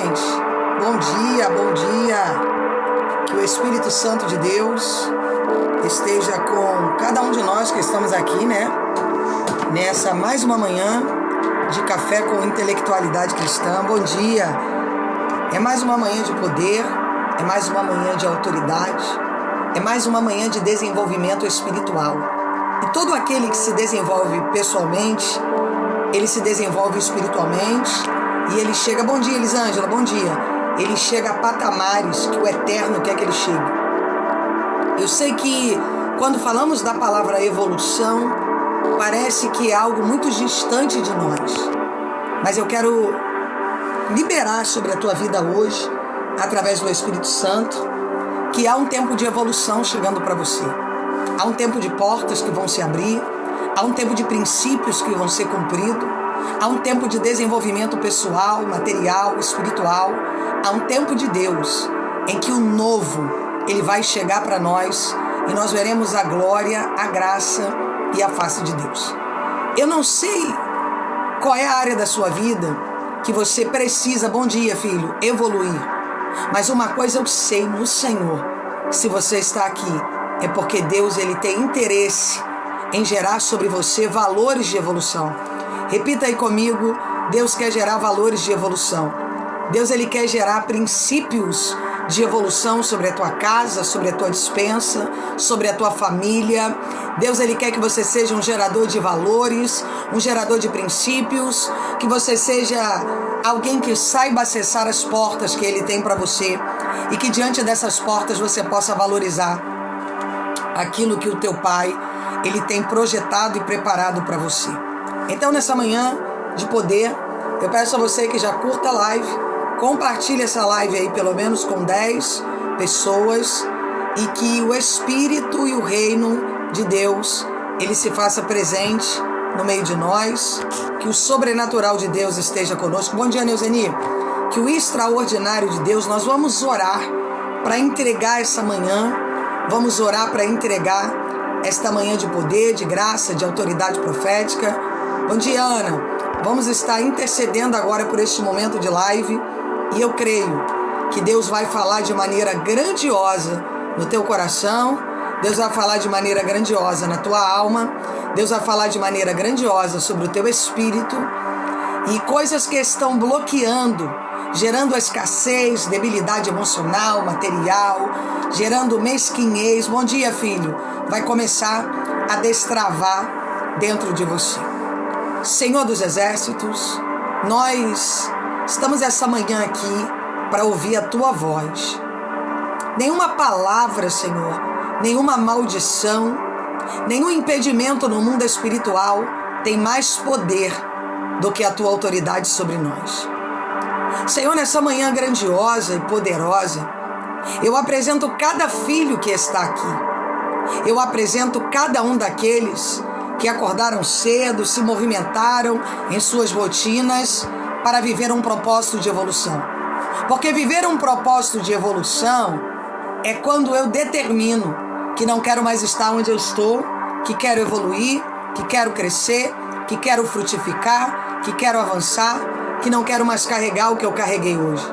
gente? Bom dia, bom dia. Que o Espírito Santo de Deus esteja com cada um de nós que estamos aqui, né? Nessa mais uma manhã de café com intelectualidade cristã. Bom dia. É mais uma manhã de poder, é mais uma manhã de autoridade, é mais uma manhã de desenvolvimento espiritual. E todo aquele que se desenvolve pessoalmente, ele se desenvolve espiritualmente e ele chega... Bom dia, Elisângela, bom dia. Ele chega a patamares que o Eterno quer que ele chegue. Eu sei que quando falamos da palavra evolução, parece que é algo muito distante de nós. Mas eu quero liberar sobre a tua vida hoje, através do Espírito Santo, que há um tempo de evolução chegando para você. Há um tempo de portas que vão se abrir, há um tempo de princípios que vão ser cumpridos, há um tempo de desenvolvimento pessoal, material, espiritual, há um tempo de Deus em que o novo, ele vai chegar para nós e nós veremos a glória, a graça e a face de Deus. Eu não sei qual é a área da sua vida que você precisa, bom dia filho, evoluir. Mas uma coisa eu sei no Senhor, se você está aqui, é porque Deus ele tem interesse em gerar sobre você valores de evolução. Repita aí comigo, Deus quer gerar valores de evolução. Deus ele quer gerar princípios de evolução sobre a tua casa, sobre a tua despensa, sobre a tua família. Deus ele quer que você seja um gerador de valores, um gerador de princípios, que você seja alguém que saiba acessar as portas que ele tem para você e que diante dessas portas você possa valorizar aquilo que o teu Pai ele tem projetado e preparado para você. Então nessa manhã de poder, eu peço a você que já curta a live, compartilhe essa live aí pelo menos com 10 pessoas e que o Espírito e o Reino de Deus, ele se faça presente no meio de nós, que o sobrenatural de Deus esteja conosco. Bom dia, Neuzeni. Que o extraordinário de Deus, nós vamos orar para entregar essa manhã, vamos orar para entregar esta manhã de poder, de graça, de autoridade profética. Bom dia, Ana. Vamos estar intercedendo agora por este momento de live. E eu creio que Deus vai falar de maneira grandiosa no teu coração, Deus vai falar de maneira grandiosa na tua alma, Deus vai falar de maneira grandiosa sobre o teu espírito e coisas que estão bloqueando, gerando escassez, debilidade emocional, material, gerando mesquinhez. Bom dia, filho. Vai começar a destravar dentro de você. Senhor dos Exércitos, nós estamos essa manhã aqui para ouvir a tua voz. Nenhuma palavra, Senhor, nenhuma maldição, nenhum impedimento no mundo espiritual tem mais poder do que a tua autoridade sobre nós. Senhor, nessa manhã grandiosa e poderosa, eu apresento cada filho que está aqui. Eu apresento cada um daqueles que acordaram cedo, se movimentaram em suas rotinas para viver um propósito de evolução. Porque viver um propósito de evolução é quando eu determino que não quero mais estar onde eu estou, que quero evoluir, que quero crescer, que quero frutificar, que quero avançar, que não quero mais carregar o que eu carreguei hoje.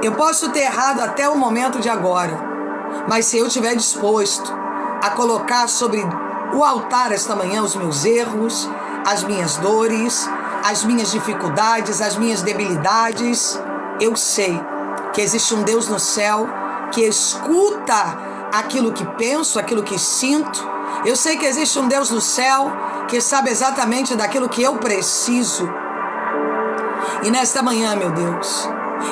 Eu posso ter errado até o momento de agora, mas se eu estiver disposto a colocar sobre o altar esta manhã os meus erros, as minhas dores, as minhas dificuldades, as minhas debilidades, eu sei que existe um Deus no céu que escuta aquilo que penso, aquilo que sinto. Eu sei que existe um Deus no céu que sabe exatamente daquilo que eu preciso. E nesta manhã, meu Deus,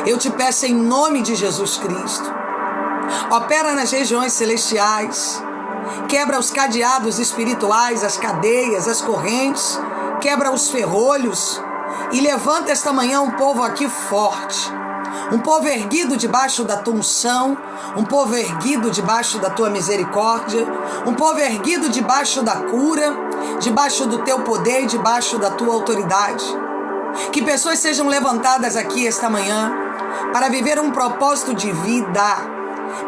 eu te peço em nome de Jesus Cristo, opera nas regiões celestiais, quebra os cadeados espirituais, as cadeias, as correntes, quebra os ferrolhos e levanta esta manhã um povo aqui forte, um povo erguido debaixo da tua unção, um povo erguido debaixo da tua misericórdia, um povo erguido debaixo da cura, debaixo do teu poder, debaixo da tua autoridade. Que pessoas sejam levantadas aqui esta manhã para viver um propósito de vida.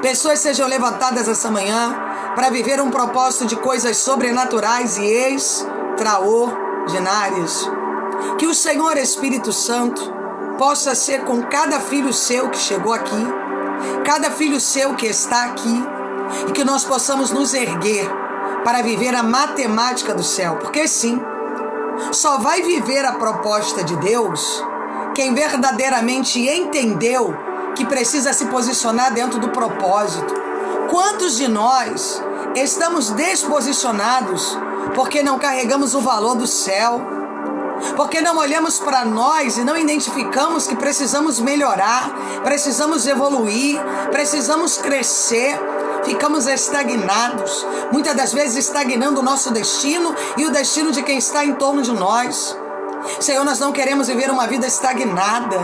Pessoas sejam levantadas esta manhã para viver um propósito de coisas sobrenaturais e extraordinárias. Que o Senhor Espírito Santo possa ser com cada filho seu que chegou aqui, cada filho seu que está aqui, e que nós possamos nos erguer para viver a matemática do céu, porque sim, só vai viver a proposta de Deus quem verdadeiramente entendeu que precisa se posicionar dentro do propósito. Quantos de nós estamos desposicionados porque não carregamos o valor do céu? Porque não olhamos para nós e não identificamos que precisamos melhorar, precisamos evoluir, precisamos crescer, ficamos estagnados, muitas das vezes estagnando o nosso destino e o destino de quem está em torno de nós. Senhor, nós não queremos viver uma vida estagnada,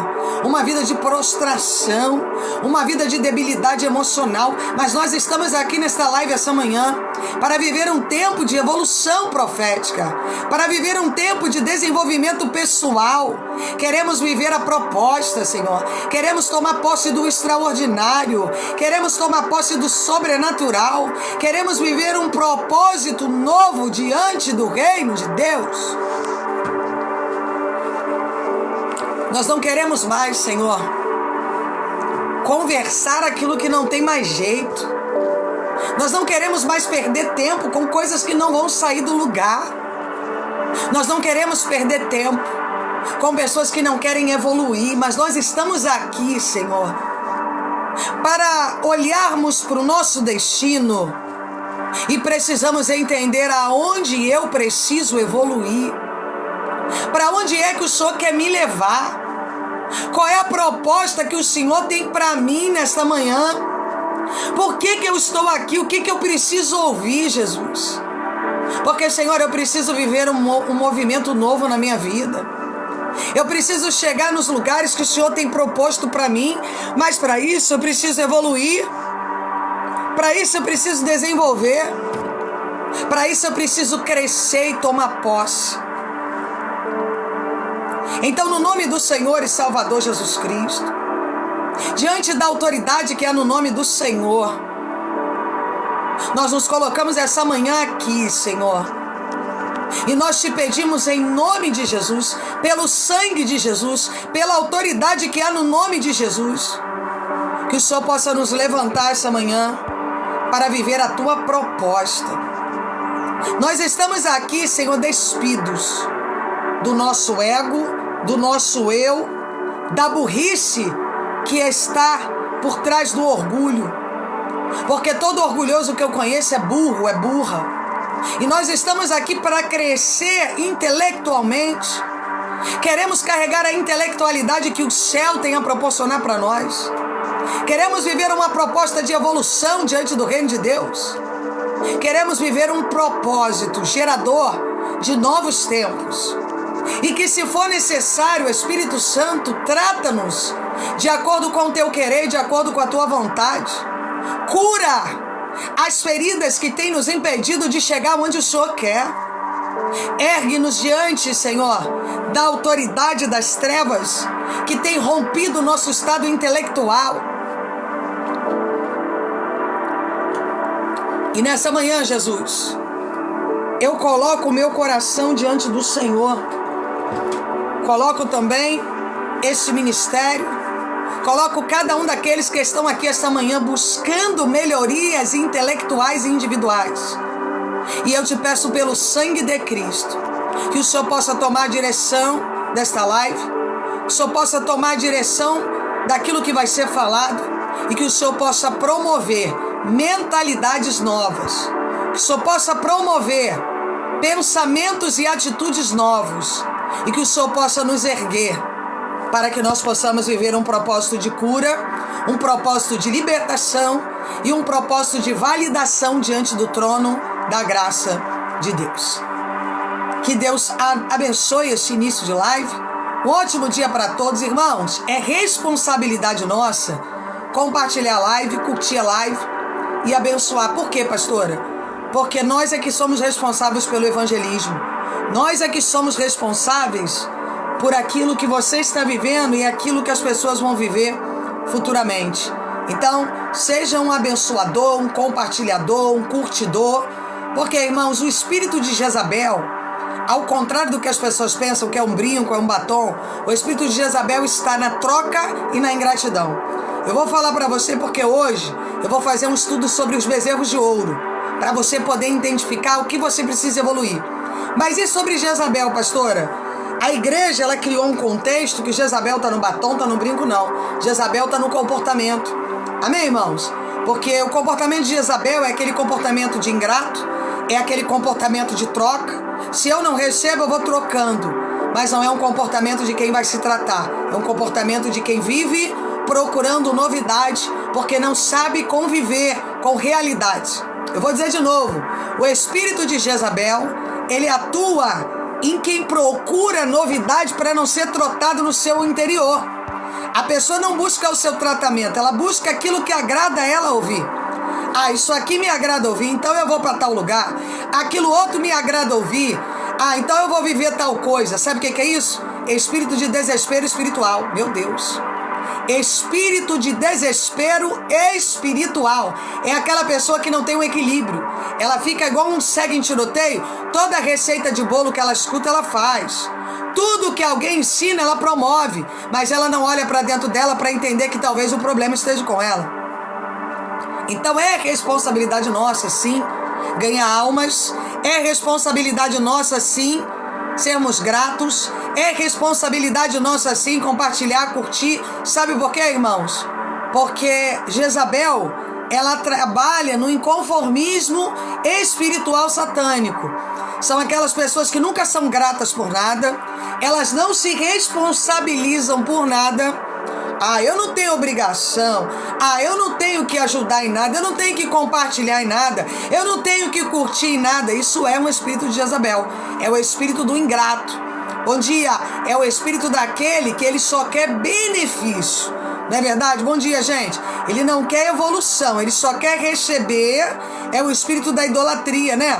uma vida de prostração, uma vida de debilidade emocional, mas nós estamos aqui nesta live essa manhã para viver um tempo de evolução profética, para viver um tempo de desenvolvimento pessoal. Queremos viver a proposta, Senhor, queremos tomar posse do extraordinário, queremos tomar posse do sobrenatural, queremos viver um propósito novo diante do reino de Deus. Nós não queremos mais, Senhor, conversar aquilo que não tem mais jeito. Nós não queremos mais perder tempo com coisas que não vão sair do lugar. Nós não queremos perder tempo com pessoas que não querem evoluir, mas nós estamos aqui, Senhor, para olharmos para o nosso destino e precisamos entender aonde eu preciso evoluir. Para onde é que o Senhor quer me levar? Qual é a proposta que o Senhor tem para mim nesta manhã? Por que eu estou aqui? O que eu preciso ouvir, Jesus? Porque, Senhor, eu preciso viver um movimento novo na minha vida. Eu preciso chegar nos lugares que o Senhor tem proposto para mim, mas para isso eu preciso evoluir. Para isso eu preciso desenvolver. Para isso eu preciso crescer e tomar posse. Então, no nome do Senhor e Salvador Jesus Cristo, diante da autoridade que há no nome do Senhor, nós nos colocamos essa manhã aqui, Senhor, e nós te pedimos em nome de Jesus, pelo sangue de Jesus, pela autoridade que há no nome de Jesus, que o Senhor possa nos levantar essa manhã para viver a tua proposta. Nós estamos aqui, Senhor, despidos do nosso ego, do nosso eu, da burrice que está por trás do orgulho. Porque todo orgulhoso que eu conheço é burro, é burra. E nós estamos aqui para crescer intelectualmente. Queremos carregar a intelectualidade que o céu tem a proporcionar para nós. Queremos viver uma proposta de evolução diante do reino de Deus. Queremos viver um propósito gerador de novos tempos. E que, se for necessário, Espírito Santo, trata-nos de acordo com o teu querer, de acordo com a tua vontade. Cura as feridas que têm nos impedido de chegar onde o Senhor quer. Ergue-nos diante, Senhor, da autoridade das trevas que tem rompido o nosso estado intelectual. E nessa manhã, Jesus, eu coloco o meu coração diante do Senhor. Coloco também este ministério. Coloco cada um daqueles que estão aqui esta manhã buscando melhorias intelectuais e individuais. E eu te peço pelo sangue de Cristo que o Senhor possa tomar a direção desta live, que o Senhor possa tomar a direção daquilo que vai ser falado e que o Senhor possa promover mentalidades novas, que o Senhor possa promover pensamentos e atitudes novos e que o Senhor possa nos erguer para que nós possamos viver um propósito de cura, um propósito de libertação e um propósito de validação diante do trono da graça de Deus. Que Deus abençoe este início de live. Um ótimo dia para todos, irmãos. É responsabilidade nossa compartilhar a live, curtir a live e abençoar. Por quê, pastora? Porque nós é que somos responsáveis pelo evangelismo. Nós é que somos responsáveis por aquilo que você está vivendo e aquilo que as pessoas vão viver futuramente. Então, seja um abençoador, um compartilhador, um curtidor, porque, irmãos, o espírito de Jezabel Ao contrário do que as pessoas pensam, que é um brinco, é um batom, o espírito de Jezabel está na troca e na ingratidão. Eu vou falar para você porque hoje eu vou fazer um estudo sobre os bezerros de ouro, para você poder identificar o que você precisa evoluir. Mas e sobre Jezabel, pastora? A igreja, ela criou um contexto que Jezabel está no batom, está no brinco, não. Jezabel está no comportamento. Amém, irmãos? Porque o comportamento de Jezabel é aquele comportamento de ingrato, é aquele comportamento de troca. Se eu não recebo, eu vou trocando. Mas não é um comportamento de quem vai se tratar. É um comportamento de quem vive procurando novidade, porque não sabe conviver com realidade. Eu vou dizer de novo. O espírito de Jezabel, ele atua em quem procura novidade para não ser trotado no seu interior. A pessoa não busca o seu tratamento, ela busca aquilo que agrada a ela ouvir. Ah, isso aqui me agrada ouvir, então eu vou para tal lugar. Aquilo outro me agrada ouvir. Ah, então eu vou viver tal coisa. Sabe o que é isso? Espírito de desespero espiritual. Meu Deus. Espírito de desespero espiritual. É aquela pessoa que não tem um equilíbrio. Ela fica igual um cego em tiroteio. Toda receita de bolo que ela escuta, ela faz. Tudo que alguém ensina, ela promove. Mas ela não olha para dentro dela para entender que talvez o problema esteja com ela. Então é responsabilidade nossa, sim, ganhar almas. É responsabilidade nossa, sim, sermos gratos. É responsabilidade nossa, sim, compartilhar, curtir. Sabe por quê, irmãos? Porque Jezabel, ela trabalha no inconformismo espiritual satânico. São aquelas pessoas que nunca são gratas por nada. Elas não se responsabilizam por nada. Ah, eu não tenho obrigação. Ah, eu não tenho que ajudar em nada. Eu não tenho que compartilhar em nada. Eu não tenho que curtir em nada. Isso é um espírito de Jezabel. É o espírito do ingrato. Bom dia. É o espírito daquele que ele só quer benefício. Não é verdade? Bom dia, gente. Ele não quer evolução. Ele só quer receber. É o espírito da idolatria, né?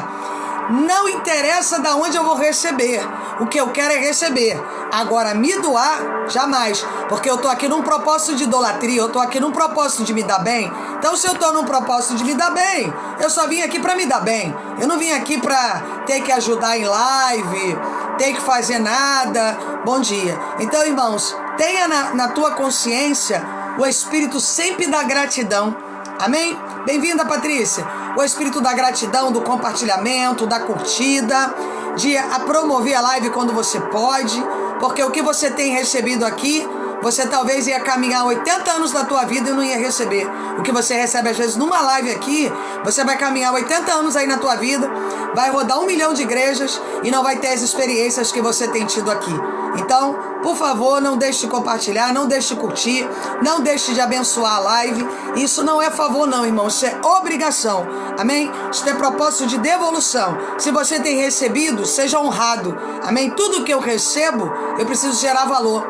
Não interessa de onde eu vou receber. O que eu quero é receber. Agora, me doar, jamais. Porque eu tô aqui num propósito de idolatria. Eu tô aqui num propósito de me dar bem. Então, se eu tô num propósito de me dar bem, eu só vim aqui para me dar bem. Eu não vim aqui para ter que ajudar em live, ter que fazer nada. Bom dia. Então, irmãos, tenha na tua consciência o espírito sempre da gratidão. Amém? Bem-vinda, Patrícia. O espírito da gratidão, do compartilhamento, da curtida, de promover a live quando você pode, porque o que você tem recebido aqui, você talvez ia caminhar 80 anos da tua vida e não ia receber. O que você recebe às vezes numa live aqui, você vai caminhar 80 anos aí na tua vida, vai rodar 1 milhão de igrejas e não vai ter as experiências que você tem tido aqui. Então, por favor, não deixe de compartilhar, não deixe de curtir, não deixe de abençoar a live. Isso não é favor não, irmão, isso é obrigação. Amém? Isso é propósito de devolução. Se você tem recebido, seja honrado. Amém? Tudo que eu recebo, eu preciso gerar valor.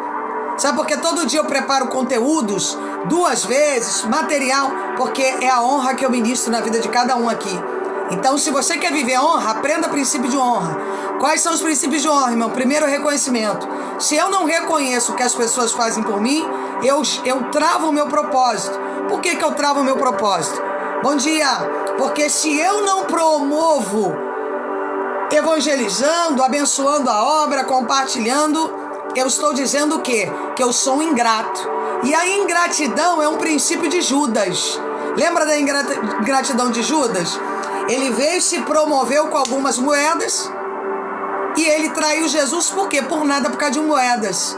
Sabe por que todo dia eu preparo conteúdos 2 vezes, material? Porque é a honra que eu ministro na vida de cada um aqui. Então, se você quer viver honra, aprenda princípio de honra. Quais são os princípios de honra, irmão? Primeiro, reconhecimento. Se eu não reconheço o que as pessoas fazem por mim, eu travo o meu propósito. Por que eu travo o meu propósito? Bom dia! Porque se eu não promovo evangelizando, abençoando a obra, compartilhando, eu estou dizendo o quê? Que eu sou um ingrato. E a ingratidão é um princípio de Judas. Lembra da ingratidão de Judas? Ele veio, se promoveu com algumas moedas e ele traiu Jesus por quê? Por nada, por causa de moedas.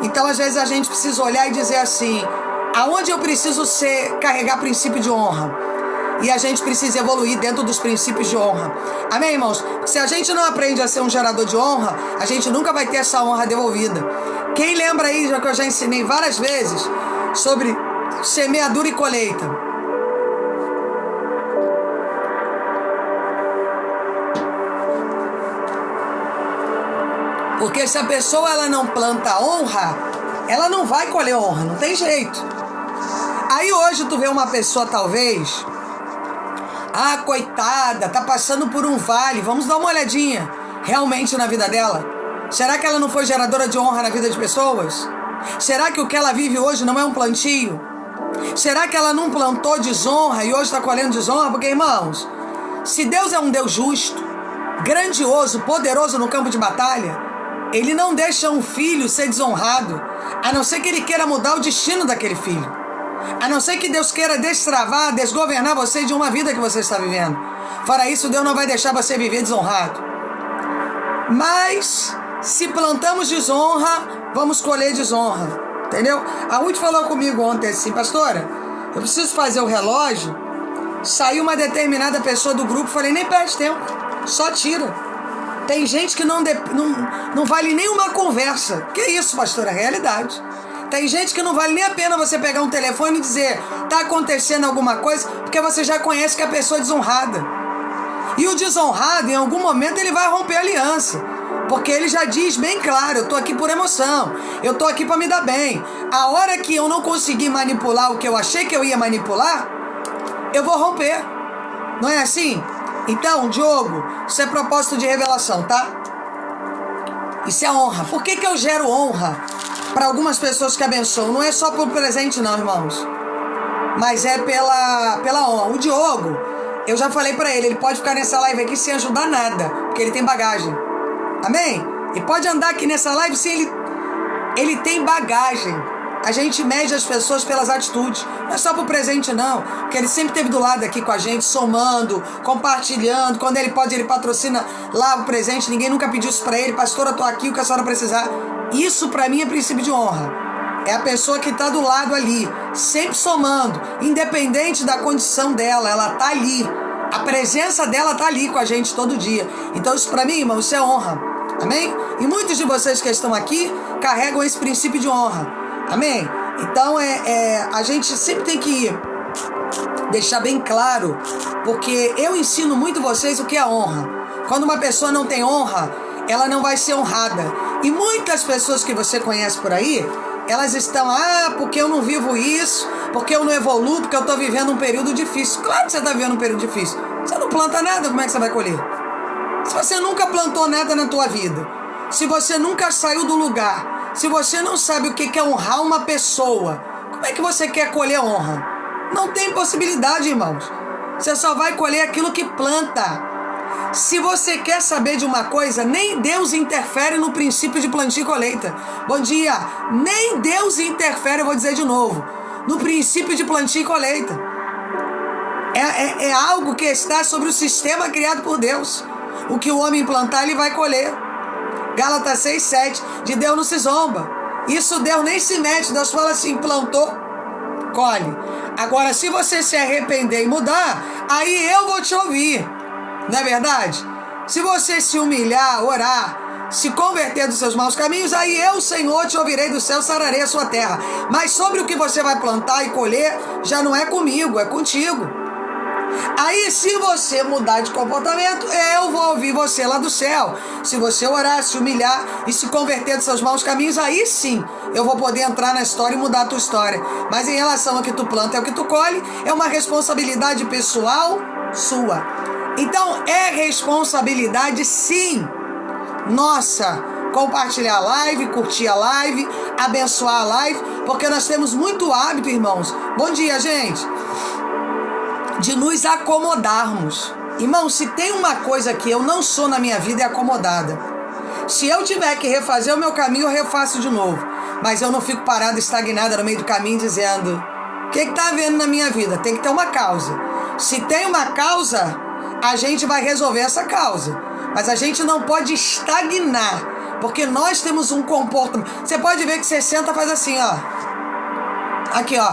Então, às vezes, a gente precisa olhar e dizer assim, aonde eu preciso carregar princípio de honra? E a gente precisa evoluir dentro dos princípios de honra. Amém, irmãos? Se a gente não aprende a ser um gerador de honra, a gente nunca vai ter essa honra devolvida. Quem lembra aí, já que eu já ensinei várias vezes, sobre semeadura e colheita? Porque se a pessoa ela não planta honra, ela não vai colher honra, não tem jeito. Aí hoje tu vê uma pessoa talvez, coitada, tá passando por um vale, vamos dar uma olhadinha realmente na vida dela. Será que ela não foi geradora de honra na vida de pessoas? Será que o que ela vive hoje não é um plantio? Será que ela não plantou desonra e hoje está colhendo desonra? Porque, irmãos, se Deus é um Deus justo, grandioso, poderoso no campo de batalha, ele não deixa um filho ser desonrado, a não ser que ele queira mudar o destino daquele filho. A não ser que Deus queira destravar, desgovernar você de uma vida que você está vivendo. Fora isso, Deus não vai deixar você viver desonrado. Mas, se plantamos desonra, vamos colher desonra. Entendeu? A Ruth falou comigo ontem assim: pastora, eu preciso fazer o relógio. Saiu uma determinada pessoa do grupo, falei, nem perde tempo, só tira. Tem gente que não vale nem uma conversa. Que isso, pastora? É realidade. Tem gente que não vale nem a pena você pegar um telefone e dizer, tá acontecendo alguma coisa, porque você já conhece que a pessoa é desonrada. E o desonrado, em algum momento, ele vai romper a aliança. Porque ele já diz bem claro, eu tô aqui por emoção, eu tô aqui para me dar bem. A hora que eu não conseguir manipular o que eu achei que eu ia manipular, eu vou romper. Não é assim? Então, Diogo, isso é propósito de revelação, tá? Isso é honra. Por que eu gero honra para algumas pessoas que abençoam? Não é só por presente não, irmãos. Mas é pela honra. O Diogo, eu já falei para ele pode ficar nessa live aqui sem ajudar nada, porque ele tem bagagem. Amém? E pode andar aqui nessa live sem ele tem bagagem. A gente mede as pessoas pelas atitudes. Não é só por presente não, porque ele sempre esteve do lado aqui com a gente, somando, compartilhando. Quando ele pode, ele patrocina lá o presente. Ninguém nunca pediu isso para ele. Pastora, eu tô aqui, o que a senhora precisar. Isso para mim é princípio de honra. É a pessoa que está do lado ali, sempre somando, independente da condição dela, ela tá ali. A presença dela tá ali com a gente todo dia. Então isso para mim, irmão, isso é honra. Amém? E muitos de vocês que estão aqui carregam esse princípio de honra. Amém? Então a gente sempre tem que deixar bem claro, porque eu ensino muito vocês o que é honra. Quando uma pessoa não tem honra, ela não vai ser honrada. E muitas pessoas que você conhece por aí, elas estão, porque eu não vivo isso, porque eu não evoluo, porque eu estou vivendo um período difícil. Claro que você está vivendo um período difícil. Você não planta nada, como é que você vai colher? Se você nunca plantou nada na tua vida, se você nunca saiu do lugar, se você não sabe o que é honrar uma pessoa, como é que você quer colher honra? Não tem possibilidade, irmãos. Você só vai colher aquilo que planta. Se você quer saber de uma coisa, nem Deus interfere no princípio de plantio e colheita. Bom dia. Nem Deus interfere, eu vou dizer de novo, no princípio de plantio e colheita. É algo que está sobre o sistema criado por Deus. O que o homem plantar, ele vai colher. Gálatas 6:7, de Deus não se zomba. Isso Deus nem se mete. Deus fala assim, plantou, colhe. Agora, se você se arrepender e mudar, aí eu vou te ouvir. Não é verdade? Se você se humilhar, orar, se converter dos seus maus caminhos, aí eu, Senhor, te ouvirei do céu, sararei a sua terra. Mas sobre o que você vai plantar e colher, já não é comigo, é contigo. Aí, se você mudar de comportamento, eu vou ouvir você lá do céu. Se você orar, se humilhar e se converter dos seus maus caminhos, aí sim eu vou poder entrar na história e mudar a tua história. Mas em relação ao que tu planta e ao que tu colhe, é uma responsabilidade pessoal sua. Então, é responsabilidade sim nossa compartilhar a live, curtir a live, abençoar a live, porque nós temos muito hábito, irmãos. Bom dia, gente. De nos acomodarmos. Irmão, se tem uma coisa que eu não sou na minha vida, é acomodada. Se eu tiver que refazer o meu caminho, eu refaço de novo. Mas eu não fico parada, estagnada no meio do caminho, dizendo, o que está havendo na minha vida? Tem que ter uma causa. Se tem uma causa, a gente vai resolver essa causa. Mas a gente não pode estagnar, porque nós temos um comportamento. Você pode ver que você senta e faz assim, ó. Aqui, ó.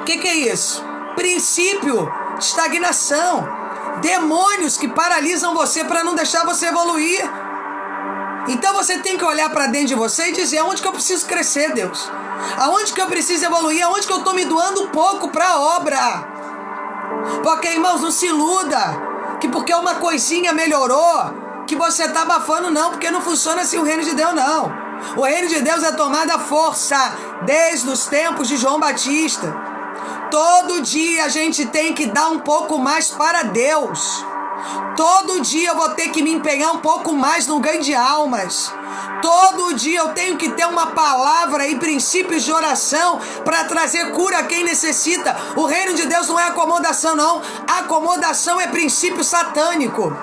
O que é isso? Princípio de estagnação. Demônios que paralisam você para não deixar você evoluir. Então você tem que olhar para dentro de você e dizer, aonde que eu preciso crescer, Deus? Aonde que eu preciso evoluir? Aonde que eu estou me doando um pouco para a obra? Porque, irmãos, não se iluda que porque uma coisinha melhorou, que você está abafando, não, porque não funciona assim o reino de Deus, não. O reino de Deus é tomada força desde os tempos de João Batista. Todo dia a gente tem que dar um pouco mais para Deus. Todo dia eu vou ter que me empenhar um pouco mais no ganho de almas. Todo dia eu tenho que ter uma palavra e princípios de oração para trazer cura a quem necessita. O reino de Deus não é acomodação, não. Acomodação é princípio satânico.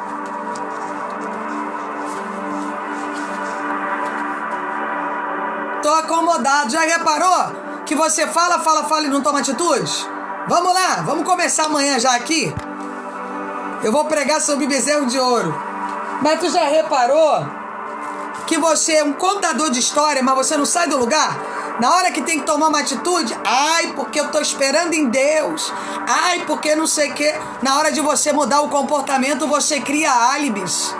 acomodado. Já reparou que você fala e não toma atitude? Vamos lá, vamos começar amanhã já aqui. Eu vou pregar sobre bezerro de ouro. Mas tu já reparou que você é um contador de história, mas você não sai do lugar? Na hora que tem que tomar uma atitude, ai, porque eu tô esperando em Deus, ai, porque não sei o quê. Na hora de você mudar o comportamento, você cria álibis.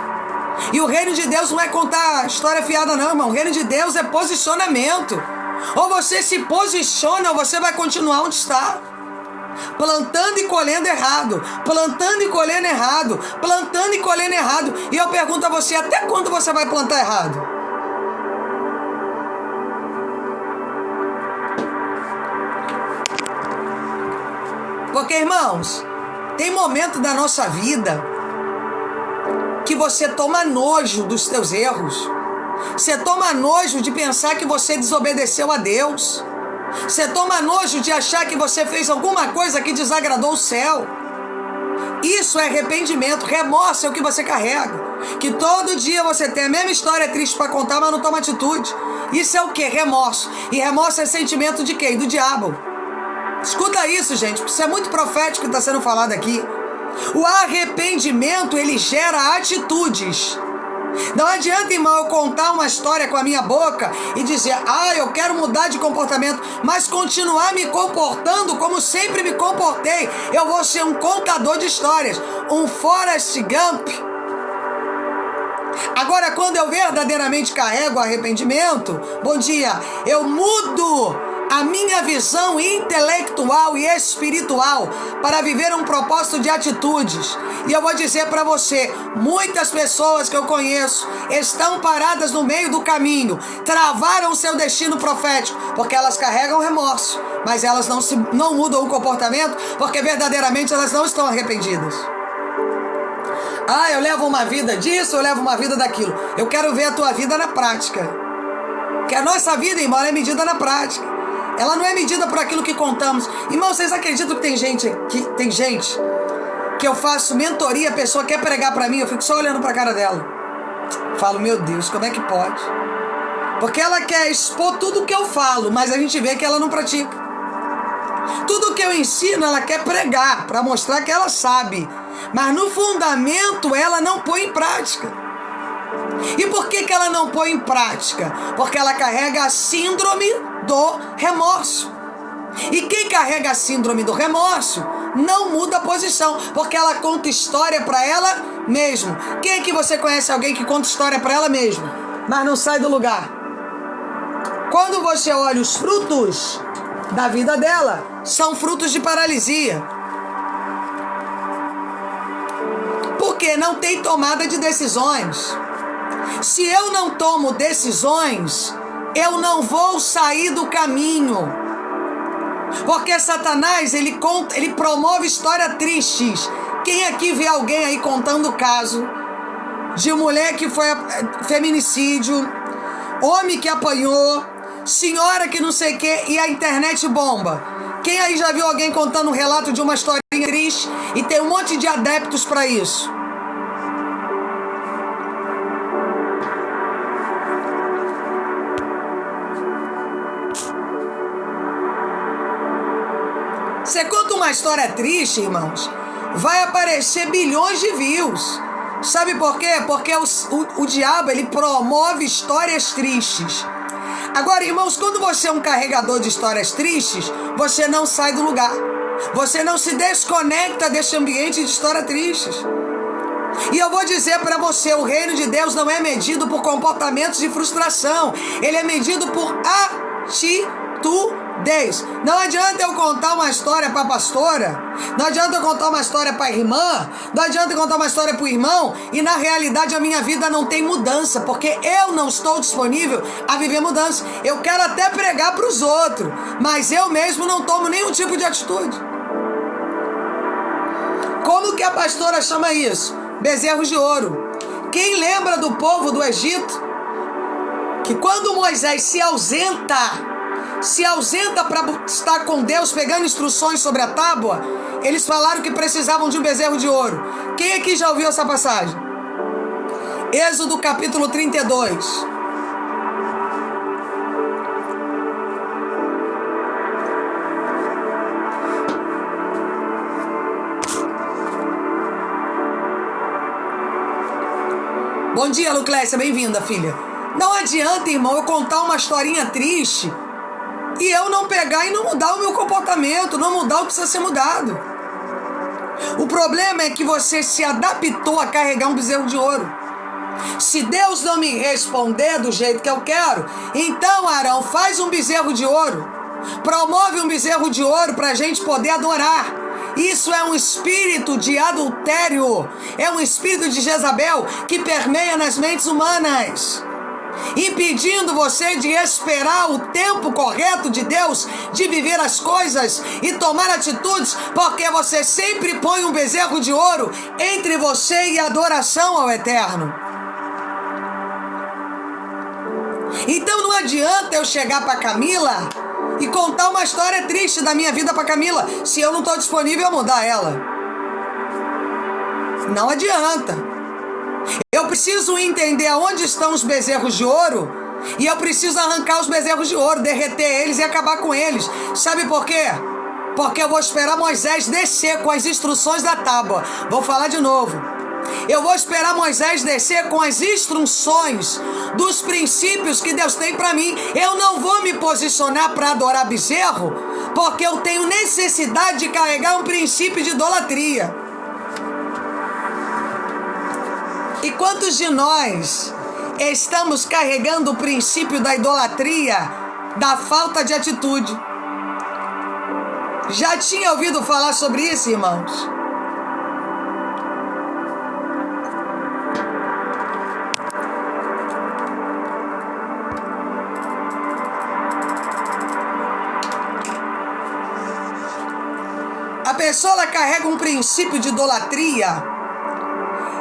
E o reino de Deus não é contar história fiada não, irmão. O reino de Deus é posicionamento. Ou você se posiciona ou você vai continuar onde está. Plantando e colhendo errado, plantando e colhendo errado, plantando e colhendo errado. E eu pergunto a você, até quando você vai plantar errado? Porque, irmãos, tem momento da nossa vida que você toma nojo dos teus erros. Você toma nojo de pensar que você desobedeceu a Deus. Você toma nojo de achar que você fez alguma coisa que desagradou o céu. Isso é arrependimento. Remorso é o que você carrega. Que todo dia você tem a mesma história triste para contar, mas não toma atitude. Isso é o quê? Remorso. E remorso é sentimento de quem? Do diabo. Escuta isso, gente. Isso é muito profético que está sendo falado aqui. O arrependimento, ele gera atitudes. Não adianta, irmão, eu contar uma história com a minha boca e dizer, eu quero mudar de comportamento, mas continuar me comportando como sempre me comportei. Eu vou ser um contador de histórias, um Forrest Gump. Agora, quando eu verdadeiramente carrego arrependimento, bom dia, eu mudo a minha visão intelectual e espiritual para viver um propósito de atitudes. E eu vou dizer para você, muitas pessoas que eu conheço estão paradas no meio do caminho, travaram o seu destino profético, porque elas carregam remorso, mas elas não mudam o comportamento, porque verdadeiramente elas não estão arrependidas. Eu levo uma vida disso, eu levo uma vida daquilo. Eu quero ver a tua vida na prática. Porque a nossa vida, irmão, é medida na prática. Ela não é medida por aquilo que contamos. Irmão, vocês acreditam que tem gente que eu faço mentoria, a pessoa quer pregar pra mim, eu fico só olhando pra cara dela. Falo, meu Deus, como é que pode? Porque ela quer expor tudo que eu falo, mas a gente vê que ela não pratica. Tudo que eu ensino, ela quer pregar, pra mostrar que ela sabe. Mas no fundamento, ela não põe em prática. E por que ela não põe em prática? Porque ela carrega a síndrome do remorso. E quem carrega a síndrome do remorso não muda a posição, porque ela conta história para ela mesmo. Quem é que você conhece alguém que conta história para ela mesmo, mas não sai do lugar? Quando você olha os frutos da vida dela, são frutos de paralisia. Porque não tem tomada de decisões. Se eu não tomo decisões, eu não vou sair do caminho. Porque Satanás, ele promove histórias tristes. Quem aqui vê alguém aí contando o caso de mulher que foi feminicídio, homem que apanhou, senhora que não sei o que, e a internet bomba? Quem aí já viu alguém contando um relato de uma historinha triste e tem um monte de adeptos para isso? Você conta uma história triste, irmãos, vai aparecer bilhões de views. Sabe por quê? Porque o diabo, ele promove histórias tristes. Agora, irmãos, quando você é um carregador de histórias tristes, você não sai do lugar. Você não se desconecta desse ambiente de histórias tristes. E eu vou dizer para você, o reino de Deus não é medido por comportamentos de frustração. Ele é medido por atitudes. Não adianta eu contar uma história para a pastora, não adianta eu contar uma história para a irmã, não adianta eu contar uma história para o irmão e na realidade a minha vida não tem mudança, porque eu não estou disponível a viver mudança. Eu quero até pregar para os outros, mas eu mesmo não tomo nenhum tipo de atitude. Como que a pastora chama isso? Bezerros de ouro. Quem lembra do povo do Egito? Que quando Moisés se ausenta para estar com Deus, pegando instruções sobre a tábua, eles falaram que precisavam de um bezerro de ouro. Quem aqui já ouviu essa passagem? Êxodo capítulo 32. Bom dia, Luclécia, bem-vinda, filha. Não adianta, irmão, eu contar uma historinha triste e eu não pegar e não mudar o meu comportamento, não mudar o que precisa ser mudado. O problema é que você se adaptou a carregar um bezerro de ouro. Se Deus não me responder do jeito que eu quero, então, Arão, faz um bezerro de ouro. Promove um bezerro de ouro para a gente poder adorar. Isso é um espírito de adultério. É um espírito de Jezabel que permeia nas mentes humanas, impedindo você de esperar o tempo correto de Deus, de viver as coisas e tomar atitudes, porque você sempre põe um bezerro de ouro entre você e a adoração ao Eterno. Então não adianta eu chegar para Camila e contar uma história triste da minha vida para Camila, se eu não estou disponível a mudar ela. Não adianta. Eu preciso entender aonde estão os bezerros de ouro e eu preciso arrancar os bezerros de ouro, derreter eles e acabar com eles. Sabe por quê? Porque eu vou esperar Moisés descer com as instruções da tábua. Vou falar de novo. Eu vou esperar Moisés descer com as instruções dos princípios que Deus tem para mim. Eu não vou me posicionar para adorar bezerro, porque eu tenho necessidade de carregar um princípio de idolatria. E quantos de nós estamos carregando o princípio da idolatria, da falta de atitude? Já tinha ouvido falar sobre isso, irmãos? A pessoa ela carrega um princípio de idolatria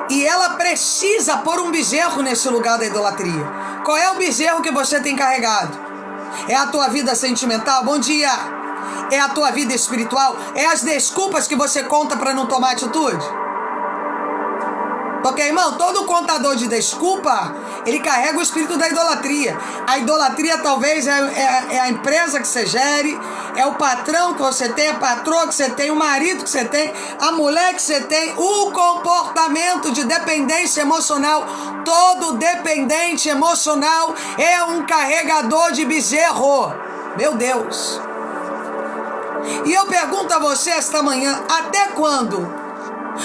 e ela precisa pôr um bezerro nesse lugar da idolatria. Qual é o bezerro que você tem carregado? É a tua vida sentimental? Bom dia! É a tua vida espiritual? É as desculpas que você conta para não tomar atitude? Porque, irmão, todo contador de desculpa, ele carrega o espírito da idolatria. A idolatria talvez é a empresa que você gere, é o patrão que você tem, a patroa que você tem, o marido que você tem, a mulher que você tem, o comportamento de dependência emocional. Todo dependente emocional é um carregador de bezerro. Meu Deus! E eu pergunto a você esta manhã, até quando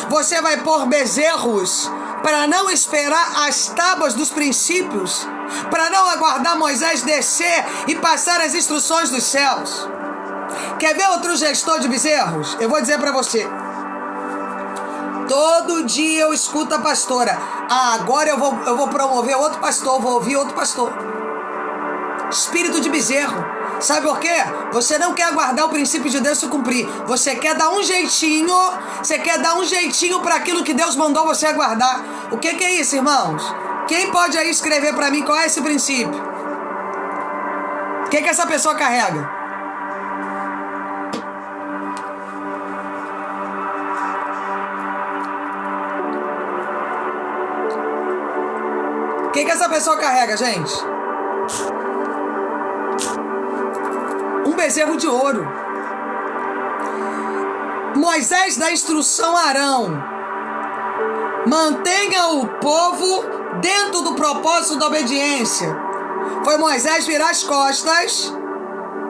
você vai pôr bezerros para não esperar as tábuas dos princípios, para não aguardar Moisés descer e passar as instruções dos céus? Quer ver outro gestor de bezerros? Eu vou dizer para você. Todo dia eu escuto a pastora. Agora eu vou promover outro pastor, vou ouvir outro pastor. Espírito de bezerro. Sabe por quê? Você não quer aguardar o princípio de Deus se cumprir. Você quer dar um jeitinho. Você quer dar um jeitinho para aquilo que Deus mandou você aguardar. O que é isso, irmãos? Quem pode aí escrever para mim qual é esse princípio? O que essa pessoa carrega? O que essa pessoa carrega, gente? Um bezerro de ouro. Moisés dá instrução a Arão: mantenha o povo dentro do propósito da obediência. Foi Moisés virar as costas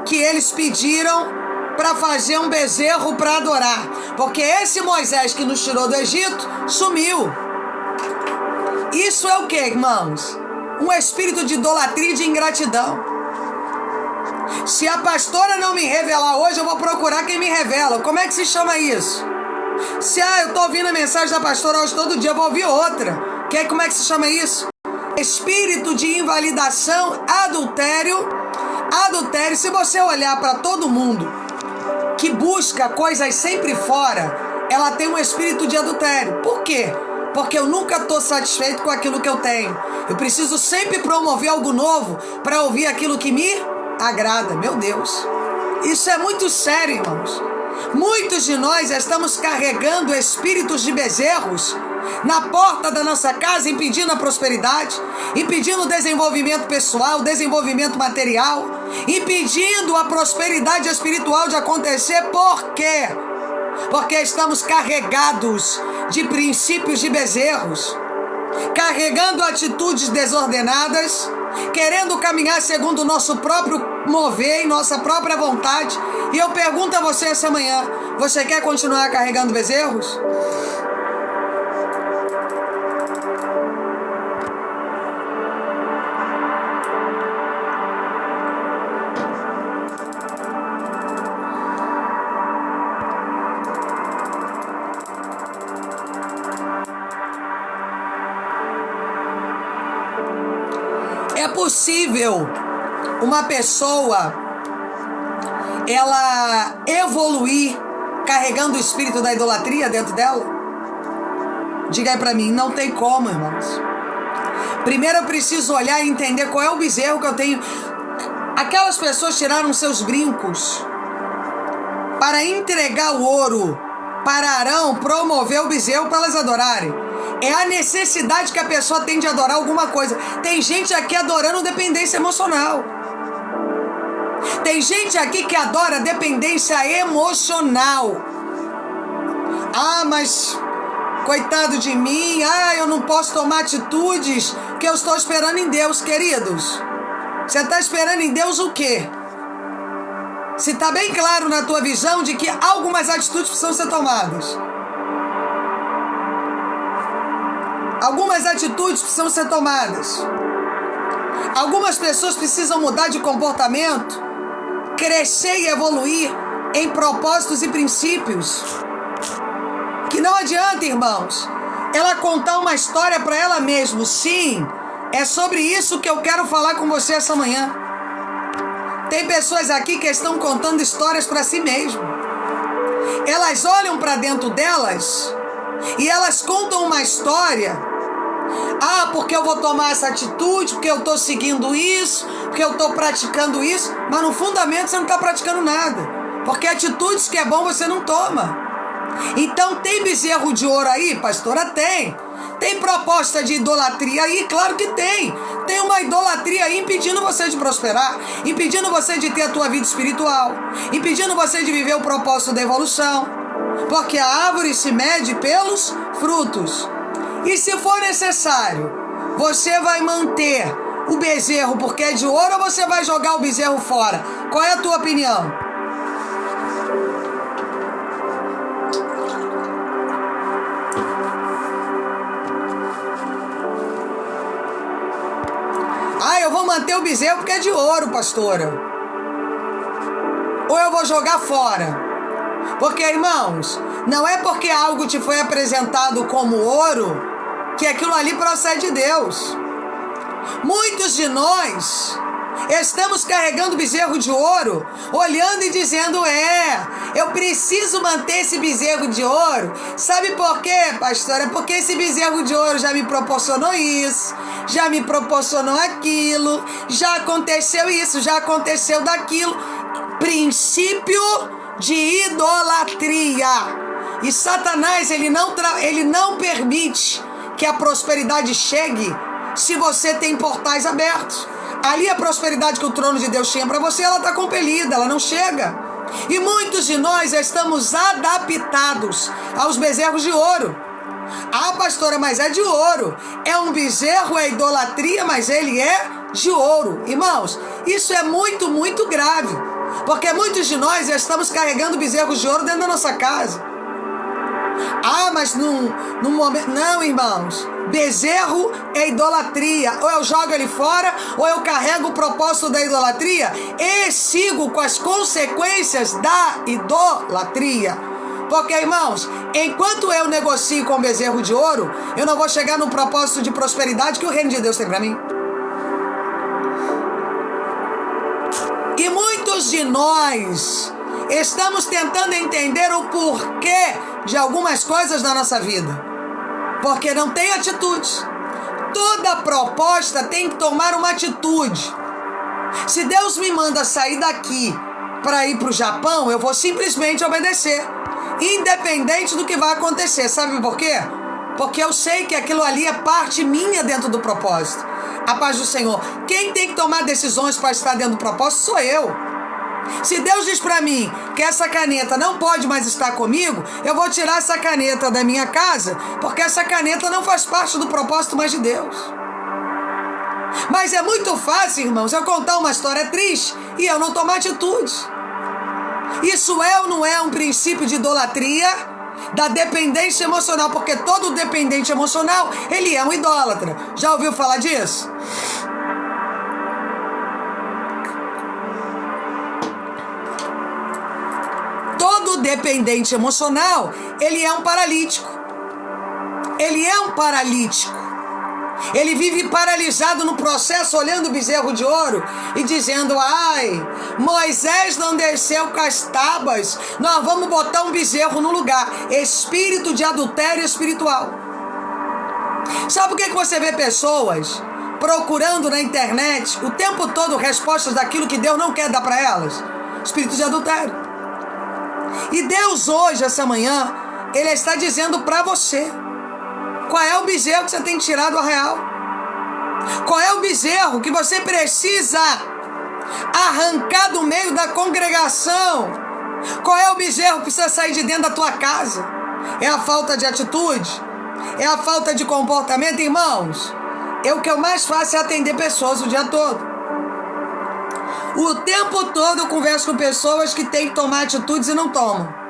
que eles pediram para fazer um bezerro para adorar, porque esse Moisés que nos tirou do Egito sumiu. Isso é o que, irmãos? Um espírito de idolatria e de ingratidão. Se a pastora não me revelar hoje, eu vou procurar quem me revela. Como é que se chama isso? Se eu estou ouvindo a mensagem da pastora hoje todo dia, eu vou ouvir outra. Como é que se chama isso? Espírito de invalidação, adultério. Adultério, se você olhar para todo mundo que busca coisas sempre fora, ela tem um espírito de adultério. Por quê? Porque eu nunca estou satisfeito com aquilo que eu tenho. Eu preciso sempre promover algo novo para ouvir aquilo que me agrada. Meu Deus, isso é muito sério, irmãos. Muitos de nós estamos carregando espíritos de bezerros na porta da nossa casa, impedindo a prosperidade, impedindo o desenvolvimento pessoal, o desenvolvimento material, impedindo a prosperidade espiritual de acontecer. Por quê? Porque estamos carregados de princípios de bezerros. carregando atitudes desordenadas, querendo caminhar segundo o nosso próprio mover e nossa própria vontade. E eu pergunto a você essa manhã: você quer continuar carregando bezerros? É possível uma pessoa ela evoluir carregando o espírito da idolatria dentro dela? Diga aí pra mim, não tem como, irmãos. Primeiro eu preciso olhar e entender qual é o bezerro que eu tenho. Aquelas pessoas tiraram seus brincos para entregar o ouro para Arão promover o bezerro para elas adorarem. É a necessidade que a pessoa tem de adorar alguma coisa. Tem gente aqui adorando dependência emocional. Tem gente aqui que adora dependência emocional. Ah, mas coitado de mim. Ah, eu não posso tomar atitudes que eu estou esperando em Deus, queridos. Você está esperando em Deus o quê? Se está bem claro na tua visão de que algumas atitudes precisam ser tomadas. Algumas atitudes precisam ser tomadas. Algumas pessoas precisam mudar de comportamento, crescer e evoluir em propósitos e princípios. Que não adianta, irmãos, ela contar uma história para ela mesma. Sim, é sobre isso que eu quero falar com você essa manhã. Tem pessoas aqui que estão contando histórias para si mesmas. Elas olham para dentro delas e elas contam uma história. Ah, porque eu vou tomar essa atitude, porque eu estou seguindo isso, porque eu estou praticando isso. Mas no fundamento você não está praticando nada. Porque atitudes que é bom você não toma. Então tem bezerro de ouro aí, pastora? Tem. Tem proposta de idolatria aí? Claro que tem. Tem uma idolatria aí impedindo você de prosperar, impedindo você de ter a tua vida espiritual, impedindo você de viver o propósito da evolução. Porque a árvore se mede pelos frutos. E se for necessário, você vai manter o bezerro porque é de ouro ou você vai jogar o bezerro fora? Qual é a tua opinião? Ah, eu vou manter o bezerro porque é de ouro, pastora. Ou eu vou jogar fora? Porque, irmãos, não é porque algo te foi apresentado como ouro que aquilo ali procede de Deus. Muitos de nós estamos carregando bezerro de ouro, olhando e dizendo: eu preciso manter esse bezerro de ouro. Sabe por quê, pastora? Porque esse bezerro de ouro já me proporcionou isso, já me proporcionou aquilo, já aconteceu isso, já aconteceu daquilo. Princípio de idolatria. E Satanás, ele não permite que a prosperidade chegue se você tem portais abertos. Ali a prosperidade que o trono de Deus tinha para você, ela está compelida, ela não chega. E muitos de nós estamos adaptados aos bezerros de ouro. Ah, pastora, mas é de ouro. É um bezerro, é idolatria, mas ele é de ouro. Irmãos, isso é muito, muito grave. Porque muitos de nós estamos carregando bezerros de ouro dentro da nossa casa. Ah, mas num momento... Não, irmãos. Bezerro é idolatria. Ou eu jogo ele fora, ou eu carrego o propósito da idolatria e sigo com as consequências da idolatria. Porque, irmãos, enquanto eu negocio com o bezerro de ouro, eu não vou chegar no propósito de prosperidade que o reino de Deus tem para mim. E muitos de nós estamos tentando entender o porquê de algumas coisas na nossa vida. Porque não tem atitude. Toda proposta tem que tomar uma atitude. Se Deus me manda sair daqui para ir para o Japão, eu vou simplesmente obedecer, independente do que vai acontecer. Sabe por quê? Porque eu sei que aquilo ali é parte minha dentro do propósito. A paz do Senhor. Quem tem que tomar decisões para estar dentro do propósito sou eu. Se Deus diz para mim que essa caneta não pode mais estar comigo, eu vou tirar essa caneta da minha casa, porque essa caneta não faz parte do propósito mais de Deus. Mas é muito fácil, irmãos, eu contar uma história triste e eu não tomar atitude. Isso é ou não é um princípio de idolatria, da dependência emocional? Porque todo dependente emocional, ele é um idólatra. Já ouviu falar disso? Todo dependente emocional, ele é um paralítico. Ele é um paralítico. Ele vive paralisado no processo, olhando o bezerro de ouro e dizendo: ai, Moisés não desceu com as tábuas, nós vamos botar um bezerro no lugar. Espírito de adultério espiritual. Sabe por que você vê pessoas procurando na internet o tempo todo respostas daquilo que Deus não quer dar para elas? Espírito de adultério. E Deus hoje, essa manhã, Ele está dizendo para você: qual é o bezerro que você tem tirado do arraial? Qual é o bezerro que você precisa arrancar do meio da congregação? Qual é o bezerro que precisa sair de dentro da tua casa? É a falta de atitude? É a falta de comportamento? Irmãos, o que eu mais faço é atender pessoas o dia todo. O tempo todo eu converso com pessoas que têm que tomar atitudes e não tomam.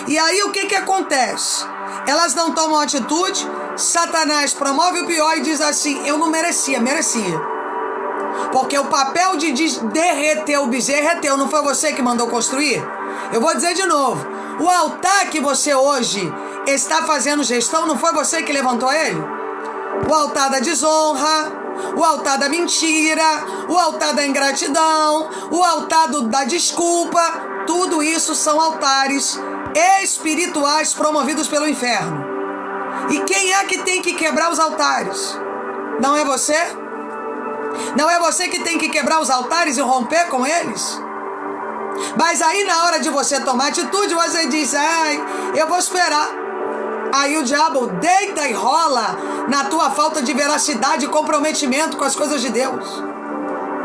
E aí o que acontece? Elas não tomam atitude, Satanás promove o pior e diz assim: eu não merecia. Porque o papel de derreter o bezerro é teu, não foi você que mandou construir? Eu vou dizer de novo: o altar que você hoje está fazendo gestão, não foi você que levantou ele? O altar da desonra, o altar da mentira, o altar da ingratidão, o altar da desculpa, tudo isso são altares espirituais promovidos pelo inferno. E quem é que tem que quebrar os altares? Não é você? Não é você que tem que quebrar os altares e romper com eles? Mas aí na hora de você tomar atitude, você diz: ai, eu vou esperar. Aí o diabo deita e rola na tua falta de veracidade e comprometimento com as coisas de Deus.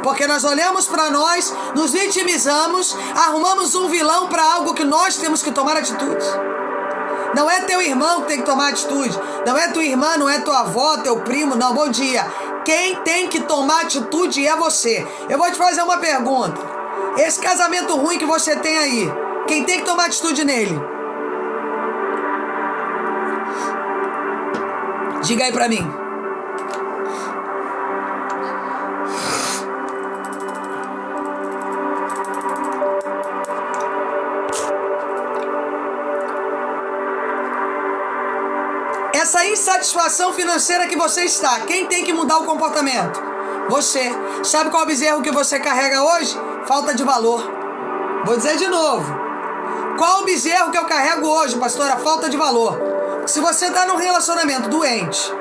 Porque nós olhamos para nós, nos vitimizamos, arrumamos um vilão para algo que nós temos que tomar atitude. Não é teu irmão que tem que tomar atitude. Não é tua irmã, não é tua avó, teu primo, não. Bom dia. Quem tem que tomar atitude é você. Eu vou te fazer uma pergunta. Esse casamento ruim que você tem aí, quem tem que tomar atitude nele? Diga aí pra mim. Essa insatisfação financeira que você está, quem tem que mudar o comportamento? Você. Sabe qual é o bezerro que você carrega hoje? Falta de valor. Vou dizer de novo. Qual o bezerro que eu carrego hoje, pastora? Falta de valor. Se você está num relacionamento doente,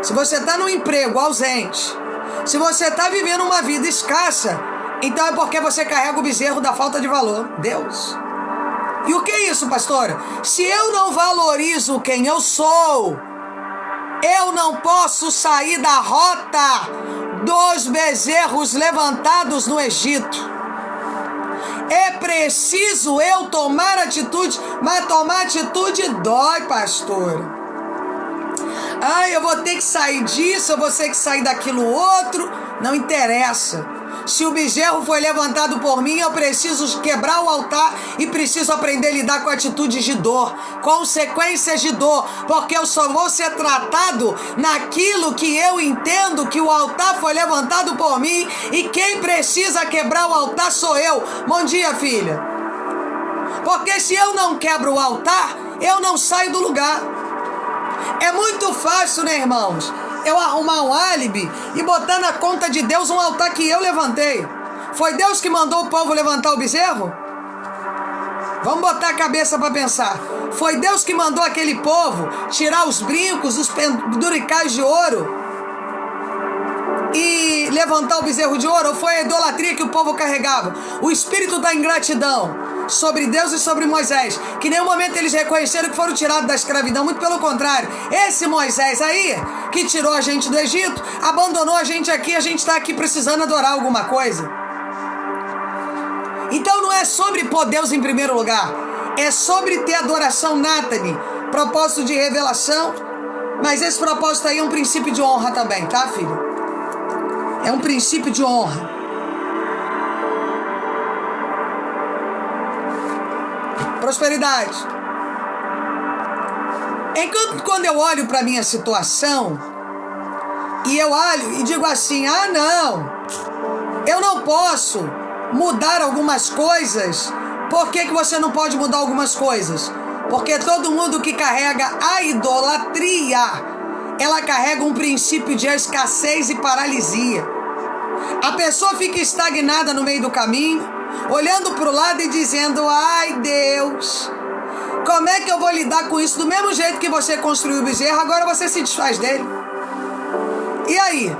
se você está num emprego ausente, se você está vivendo uma vida escassa, então é porque você carrega o bezerro da falta de valor. Deus. E o que é isso, pastora? Se eu não valorizo quem eu sou, eu não posso sair da rota dos bezerros levantados no Egito. É preciso eu tomar atitude, mas tomar atitude dói, pastor. Ai, eu vou ter que sair disso, eu vou ter que sair daquilo outro. Não interessa. Se o bezerro foi levantado por mim, eu preciso quebrar o altar e preciso aprender a lidar com atitudes de dor, consequências de dor, porque eu só vou ser tratado naquilo que eu entendo que o altar foi levantado por mim e quem precisa quebrar o altar sou eu. Bom dia, filha. Porque se eu não quebro o altar, eu não saio do lugar. É muito fácil, né, irmãos? Eu arrumar um álibi e botar na conta de Deus um altar que eu levantei. Foi Deus que mandou o povo levantar o bezerro? Vamos botar a cabeça para pensar. Foi Deus que mandou aquele povo tirar os brincos, os penduricais de ouro e levantar o bezerro de ouro? Ou foi a idolatria que o povo carregava? O espírito da ingratidão sobre Deus e sobre Moisés, que em nenhum momento eles reconheceram que foram tirados da escravidão, muito pelo contrário. Esse Moisés aí, que tirou a gente do Egito, abandonou a gente aqui, a gente está aqui precisando adorar alguma coisa. Então não é sobre pôr Deus em primeiro lugar. É sobre ter adoração nátane, propósito de revelação. Mas esse propósito aí é um princípio de honra também, tá, filho? É um princípio de honra. Prosperidade. Enquanto quando eu olho para minha situação e eu olho e digo assim, não, eu não posso mudar algumas coisas. Por que você não pode mudar algumas coisas? Porque todo mundo que carrega a idolatria, ela carrega um princípio de escassez e paralisia. A pessoa fica estagnada no meio do caminho, olhando para o lado e dizendo, ai Deus, como é que eu vou lidar com isso? Do mesmo jeito que você construiu o bezerro, agora você se desfaz dele. E aí?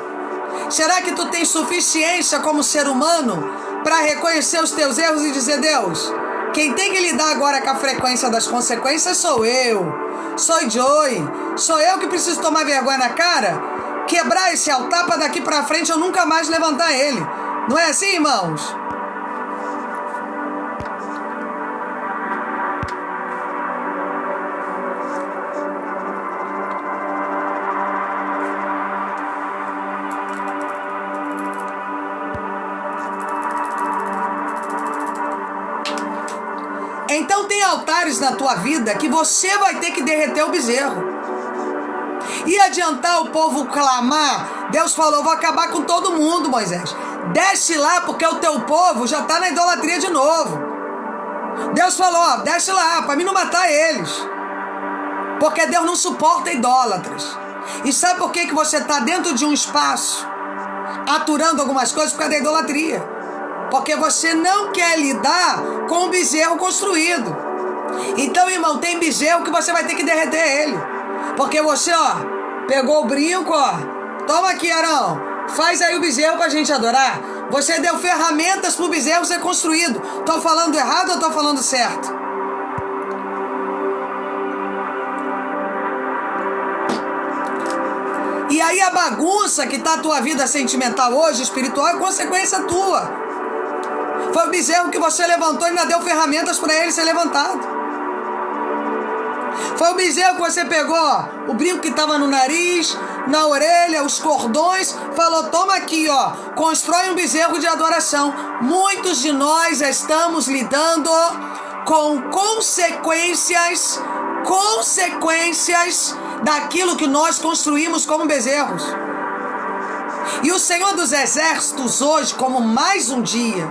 Será que tu tem suficiência como ser humano para reconhecer os teus erros e dizer, Deus, quem tem que lidar agora com a frequência das consequências sou eu, sou Joey, sou eu que preciso tomar vergonha na cara, quebrar esse altar para daqui para frente eu nunca mais levantar ele. Não é assim, irmãos? Então tem altares na tua vida que você vai ter que derreter o bezerro. E adiantar o povo clamar, Deus falou, vou acabar com todo mundo, Moisés. Desce lá porque o teu povo já está na idolatria de novo. Deus falou, desce lá para mim não matar eles. Porque Deus não suporta idólatras. E sabe por que você está dentro de um espaço aturando algumas coisas? Por causa da idolatria. Porque você não quer lidar com o bezerro construído. Então, irmão, tem bezerro que você vai ter que derreter ele. Porque você, pegou o brinco, toma aqui, Arão, faz aí o bezerro pra gente adorar. Você deu ferramentas pro bezerro ser construído. Tô falando errado ou tô falando certo? E aí a bagunça que tá a tua vida sentimental hoje, espiritual, é consequência tua. Foi o bezerro que você levantou e ainda deu ferramentas para ele ser levantado. Foi o bezerro que você pegou, o brinco que estava no nariz, na orelha, os cordões, falou, toma aqui, constrói um bezerro de adoração. Muitos de nós estamos lidando com consequências daquilo que nós construímos como bezerros. E o Senhor dos Exércitos hoje, como mais um dia,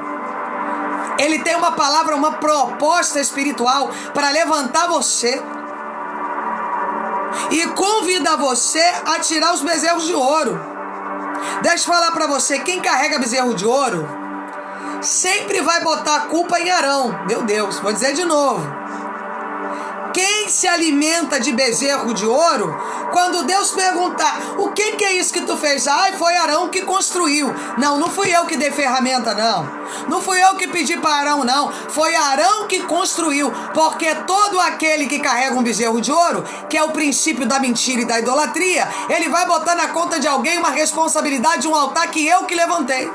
Ele tem uma palavra, uma proposta espiritual para levantar você e convidar você a tirar os bezerros de ouro. Deixa eu falar para você, quem carrega bezerro de ouro sempre vai botar a culpa em Arão. Meu Deus, vou dizer de novo. Quem se alimenta de bezerro de ouro, quando Deus perguntar, o que é isso que tu fez? Foi Arão que construiu. Não fui eu que dei ferramenta, não. Não fui eu que pedi para Arão, não. Foi Arão que construiu. Porque todo aquele que carrega um bezerro de ouro, que é o princípio da mentira e da idolatria, ele vai botar na conta de alguém uma responsabilidade de um altar que eu que levantei.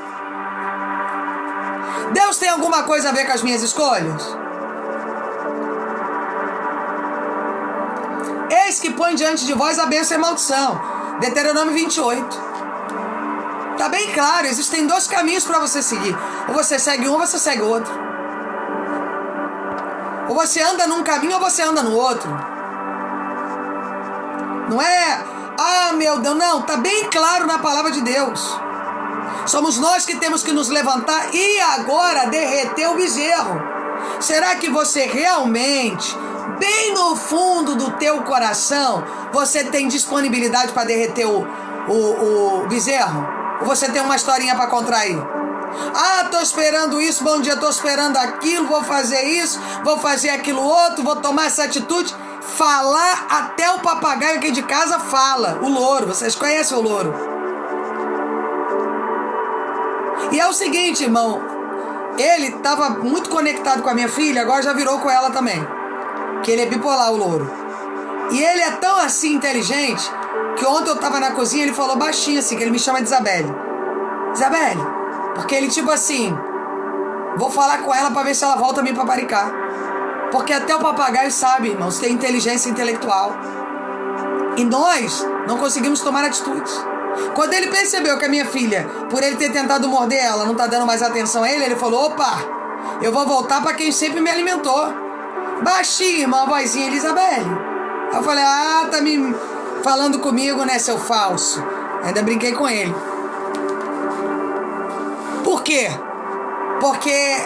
Deus tem alguma coisa a ver com as minhas escolhas? Eis que põe diante de vós a bênção e a maldição. Deuteronômio 28. Tá bem claro, existem dois caminhos para você seguir. Ou você segue um ou você segue o outro. Ou você anda num caminho ou você anda no outro. Não é, meu Deus, não, tá bem claro na palavra de Deus. Somos nós que temos que nos levantar e agora derreter o bezerro. Será que você realmente, bem no fundo do teu coração, você tem disponibilidade para derreter o bezerro? Ou você tem uma historinha para contrair? Tô esperando isso, bom dia, tô esperando aquilo, vou fazer isso, vou fazer aquilo outro, vou tomar essa atitude. Falar até o papagaio aqui de casa fala. O louro, vocês conhecem o louro? E é o seguinte, irmão, ele estava muito conectado com a minha filha, agora já virou com ela também. Que ele é bipolar, o louro. E ele é tão assim inteligente que ontem eu tava na cozinha, ele falou baixinho assim, que ele me chama de Isabelle. Isabelle, porque ele tipo assim, Vou falar com ela para ver se ela volta a me paparicar. Porque até o papagaio sabe, irmãos, tem inteligência intelectual. E nós não conseguimos tomar atitudes. Quando ele percebeu que a minha filha, por ele ter tentado morder ela, não tá dando mais atenção a ele, ele falou, opa, eu vou voltar para quem sempre me alimentou. Baixinho, irmão, a vozinha Elizabeth. Eu falei, tá me falando comigo, né, seu falso? Ainda brinquei com ele. Por quê? Porque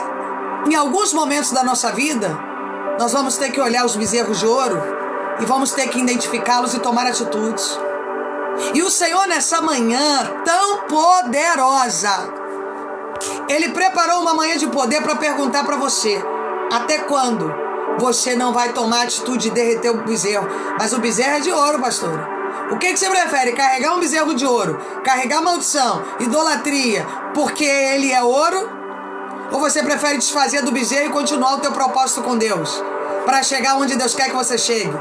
em alguns momentos da nossa vida, nós vamos ter que olhar os bezerros de ouro e vamos ter que identificá-los e tomar atitudes. E o Senhor, nessa manhã tão poderosa, Ele preparou uma manhã de poder para perguntar para você, até quando você não vai tomar atitude de derreter o bezerro? Mas o bezerro é de ouro, pastora. O que você prefere? Carregar um bezerro de ouro, carregar maldição, idolatria, porque ele é ouro? Ou você prefere desfazer do bezerro e continuar o teu propósito com Deus, para chegar onde Deus quer que você chegue?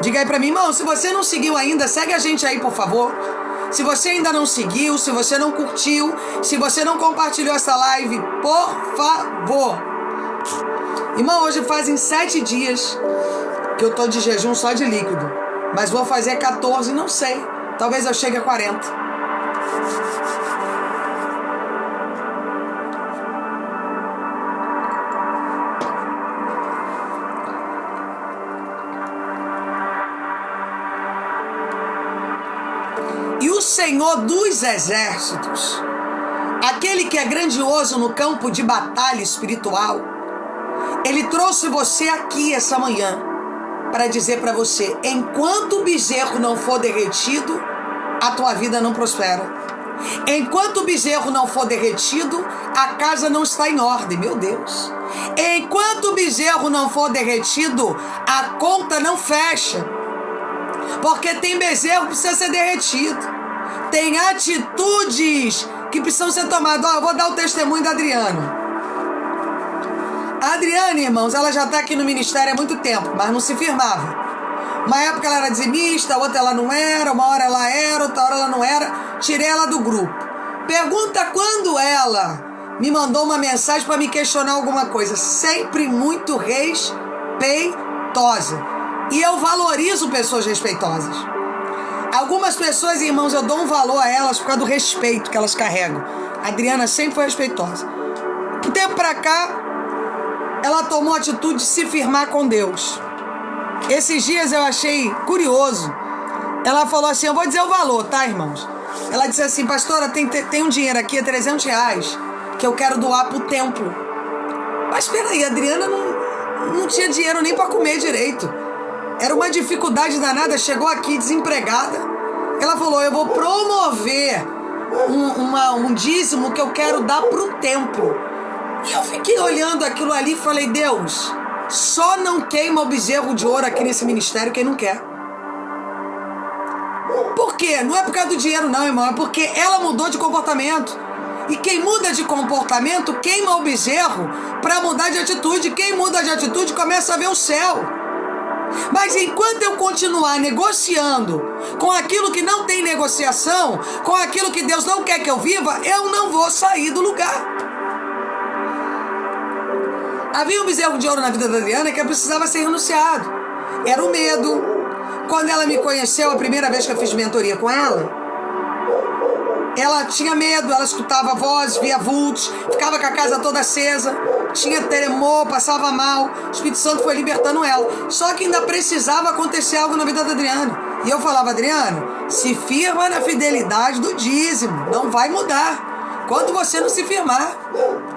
Diga aí pra mim, irmão, se você não seguiu ainda, segue a gente aí, por favor. Se você ainda não seguiu, se você não curtiu, se você não compartilhou essa live, por favor. Irmão, hoje fazem 7 dias que eu tô de jejum só de líquido. Mas vou fazer 14, não sei. Talvez eu chegue a 40. E o Senhor dos Exércitos, aquele que é grandioso no campo de batalha espiritual, Ele trouxe você aqui essa manhã para dizer para você, enquanto o bezerro não for derretido, a tua vida não prospera. Enquanto o bezerro não for derretido, a casa não está em ordem, meu Deus. Enquanto o bezerro não for derretido, a conta não fecha. Porque tem bezerro que precisa ser derretido. Tem atitudes que precisam ser tomadas. Eu vou dar o testemunho da Adriana. A Adriana, irmãos, ela já está aqui no ministério há muito tempo, mas não se firmava. Uma época ela era dizimista, outra ela não era, uma hora ela era, outra hora ela não era. Tirei ela do grupo. Pergunta quando ela me mandou uma mensagem para me questionar alguma coisa. Sempre muito respeitosa. E eu valorizo pessoas respeitosas. Algumas pessoas, irmãos, eu dou um valor a elas por causa do respeito que elas carregam. A Adriana sempre foi respeitosa. Do tempo pra cá, ela tomou a atitude de se firmar com Deus. Esses dias eu achei curioso. Ela falou assim, eu vou dizer o valor, tá, irmãos? Ela disse assim, pastora, tem um dinheiro aqui, R$300, que eu quero doar pro templo. Mas peraí, a Adriana não tinha dinheiro nem pra comer direito. Era uma dificuldade danada, chegou aqui desempregada. Ela falou, eu vou promover um dízimo que eu quero dar pro templo. E eu fiquei olhando aquilo ali e falei, Deus, só não queima o bezerro de ouro aqui nesse ministério quem não quer. Por quê? Não é por causa do dinheiro não, irmão, é porque ela mudou de comportamento. E quem muda de comportamento queima o bezerro para mudar de atitude. Quem muda de atitude começa a ver o céu. Mas enquanto eu continuar negociando com aquilo que não tem negociação, com aquilo que Deus não quer que eu viva, eu não vou sair do lugar. Havia um bezerro de ouro na vida da Adriana que precisava ser renunciado. Era o medo. Quando ela me conheceu, a primeira vez que eu fiz mentoria com ela tinha medo, ela escutava vozes, via vultos, ficava com a casa toda acesa, tinha tremor, passava mal. O Espírito Santo foi libertando ela. Só que ainda precisava acontecer algo na vida da Adriana. E eu falava, Adriana, se firma na fidelidade do dízimo, não vai mudar. Quando você não se firmar,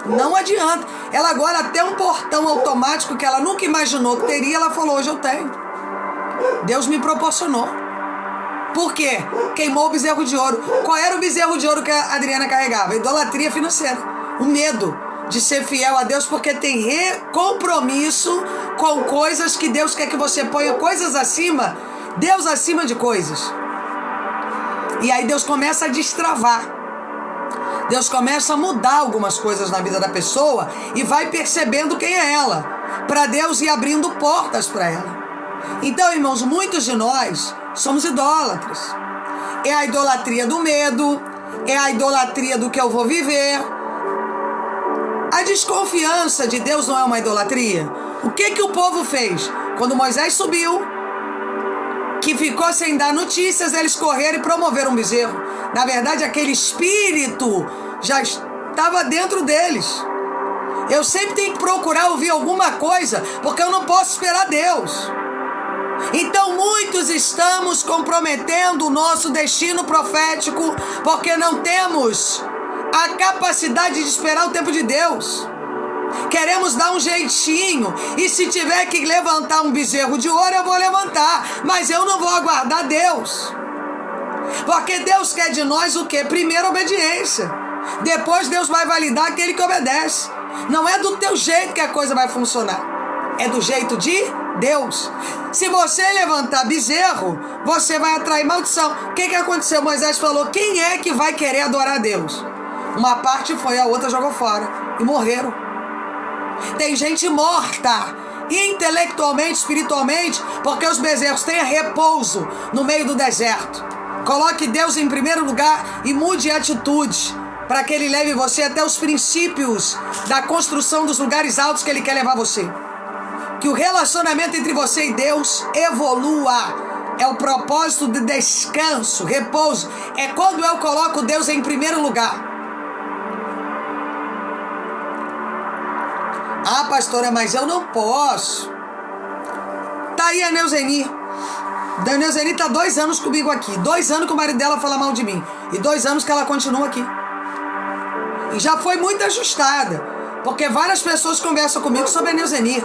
não adianta. Ela agora até um portão automático que ela nunca imaginou que teria, ela falou, hoje eu tenho. Deus me proporcionou. Por quê? Queimou o bezerro de ouro. Qual era o bezerro de ouro que a Adriana carregava? A idolatria financeira. O medo de ser fiel a Deus, porque tem compromisso com coisas que Deus quer que você ponha coisas acima, Deus acima de coisas. E aí Deus começa a destravar. Deus começa a mudar algumas coisas na vida da pessoa e vai percebendo quem é ela, para Deus ir abrindo portas para ela. Então, irmãos, muitos de nós somos idólatras. É a idolatria do medo, É a idolatria do que eu vou viver. A desconfiança de Deus não é uma idolatria? O que o povo fez? Quando Moisés subiu, que ficou sem dar notícias, eles correram e promoveram um bezerro. Na verdade, aquele espírito já estava dentro deles. Eu sempre tenho que procurar ouvir alguma coisa, porque eu não posso esperar Deus. Então muitos estamos comprometendo o nosso destino profético, porque não temos a capacidade de esperar o tempo de Deus. Queremos dar um jeitinho, e se tiver que levantar um bezerro de ouro, eu vou levantar, mas eu não vou aguardar Deus. Porque Deus quer de nós o quê? Primeiro, obediência. Depois Deus vai validar aquele que obedece. Não é do teu jeito que a coisa vai funcionar, é do jeito de Deus. Se você levantar bezerro, você vai atrair maldição. O que aconteceu? Moisés falou: quem é que vai querer adorar a Deus? Uma parte foi, a outra jogou fora e morreram. Tem gente morta intelectualmente, espiritualmente, porque os bezerros têm repouso no meio do deserto. Coloque Deus em primeiro lugar e mude a atitude, para que Ele leve você até os princípios da construção dos lugares altos que Ele quer levar você. Que o relacionamento entre você e Deus evolua. É o propósito de descanso, repouso. É quando eu coloco Deus em primeiro lugar. Ah, pastora, mas eu não posso. Tá aí a Neuzeni. A Neuzeni tá 2 anos comigo aqui. 2 anos que o marido dela fala mal de mim. E 2 anos que ela continua aqui. E já foi muito ajustada. Porque várias pessoas conversam comigo sobre a Neuzeni.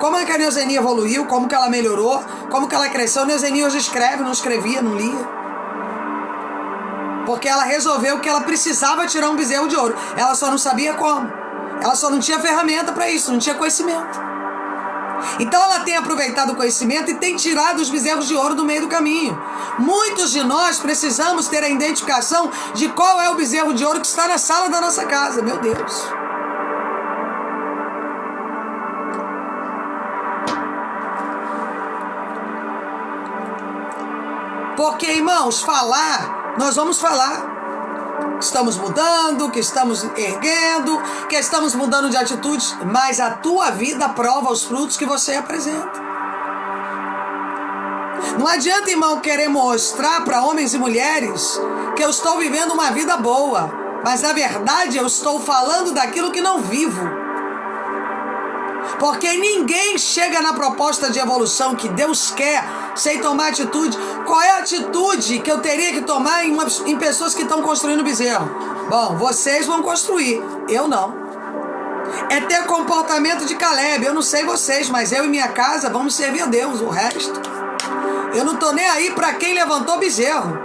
Como é que a Neuzeni evoluiu, como que ela melhorou, como que ela cresceu. A Neuzeni hoje escreve, não escrevia, não lia. Porque ela resolveu que ela precisava tirar um bezerro de ouro. Ela só não sabia como. Ela só não tinha ferramenta para isso, não tinha conhecimento. Então ela tem aproveitado o conhecimento e tem tirado os bezerros de ouro do meio do caminho. Muitos de nós precisamos ter a identificação de qual é o bezerro de ouro que está na sala da nossa casa. Meu Deus. Porque, irmãos, falar, nós vamos falar. Estamos mudando, que estamos erguendo, que estamos mudando de atitudes, mas a tua vida prova os frutos que você apresenta. Não adianta, irmão, querer mostrar para homens e mulheres que eu estou vivendo uma vida boa, mas na verdade eu estou falando daquilo que não vivo. Porque ninguém chega na proposta de evolução que Deus quer sem tomar atitude. Qual é a atitude que eu teria que tomar em pessoas que estão construindo bezerro? Bom, vocês vão construir, eu não. É ter comportamento de Caleb. Eu não sei vocês, mas eu e minha casa vamos servir a Deus. O resto, eu não tô nem aí para quem levantou bezerro.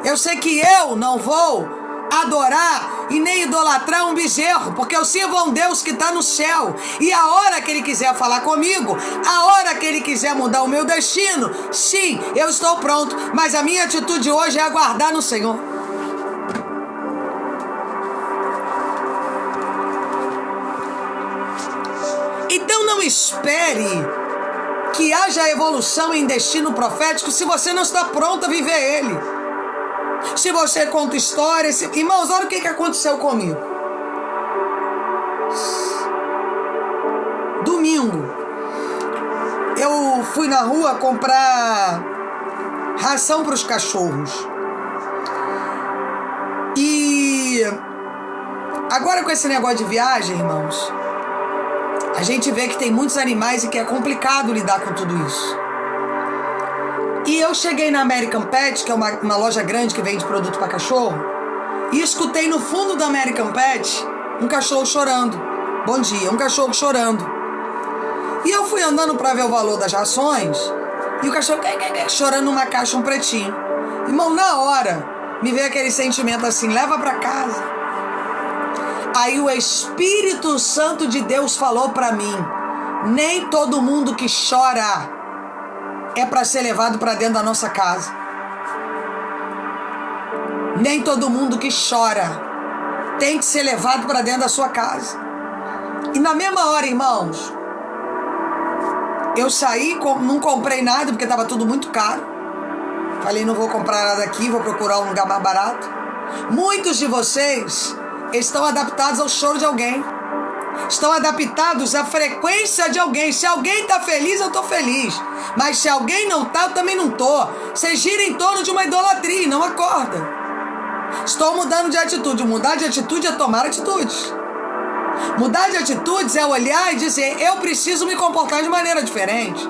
Eu sei que eu não vou adorar e nem idolatrar um bezerro, porque eu sirvo a um Deus que está no céu, e a hora que Ele quiser falar comigo, a hora que Ele quiser mudar o meu destino, sim, eu estou pronto, mas a minha atitude hoje é aguardar no Senhor. Então não espere que haja evolução em destino profético se você não está pronto a viver ele. Se você conta histórias... Irmãos, olha o que aconteceu comigo. Domingo, eu fui na rua comprar ração para os cachorros. E agora com esse negócio de viagem, irmãos, a gente vê que tem muitos animais e que é complicado lidar com tudo isso. E eu cheguei na American Pet, que é uma loja grande que vende produto para cachorro, e escutei no fundo da American Pet um cachorro chorando. Bom dia, um cachorro chorando. E eu fui andando para ver o valor das rações, e o cachorro chorando numa caixa, um pretinho. Irmão, na hora, me veio aquele sentimento assim, leva para casa. Aí o Espírito Santo de Deus falou para mim, nem todo mundo que chora é para ser levado para dentro da nossa casa. Nem todo mundo que chora tem que ser levado para dentro da sua casa. E na mesma hora, irmãos, eu saí, não comprei nada porque estava tudo muito caro. Falei, não vou comprar nada aqui, vou procurar um lugar mais barato. Muitos de vocês estão adaptados ao choro de alguém. Estão adaptados à frequência de alguém. Se alguém está feliz, eu estou feliz. Mas se alguém não está, eu também não estou. Vocês giram em torno de uma idolatria e não acorda. Estou mudando de atitude. Mudar de atitude é tomar atitudes. Mudar de atitudes é olhar e dizer, eu preciso me comportar de maneira diferente.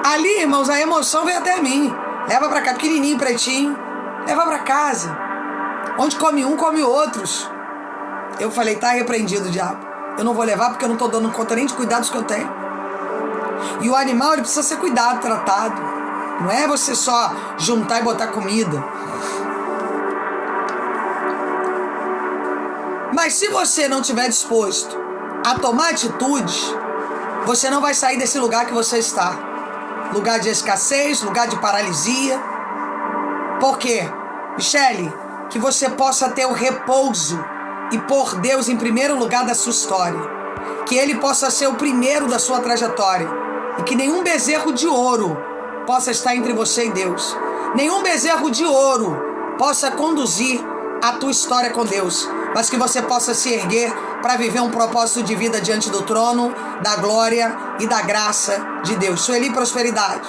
Ali, irmãos, a emoção vem até mim. Leva para cá, pequenininho, pretinho. Leva para casa. Onde come um, come outros. Eu falei, tá repreendido, diabo. Eu não vou levar porque eu não estou dando conta nem de cuidados que eu tenho. E o animal, ele precisa ser cuidado, tratado. Não é você só juntar e botar comida. Mas se você não estiver disposto a tomar atitudes, você não vai sair desse lugar que você está. Lugar de escassez, lugar de paralisia. Por quê? Michele, que você possa ter o repouso e pôr Deus em primeiro lugar da sua história. Que Ele possa ser o primeiro da sua trajetória. E que nenhum bezerro de ouro possa estar entre você e Deus. Nenhum bezerro de ouro possa conduzir a tua história com Deus. Mas que você possa se erguer para viver um propósito de vida diante do trono, da glória e da graça de Deus. Sueli Prosperidade.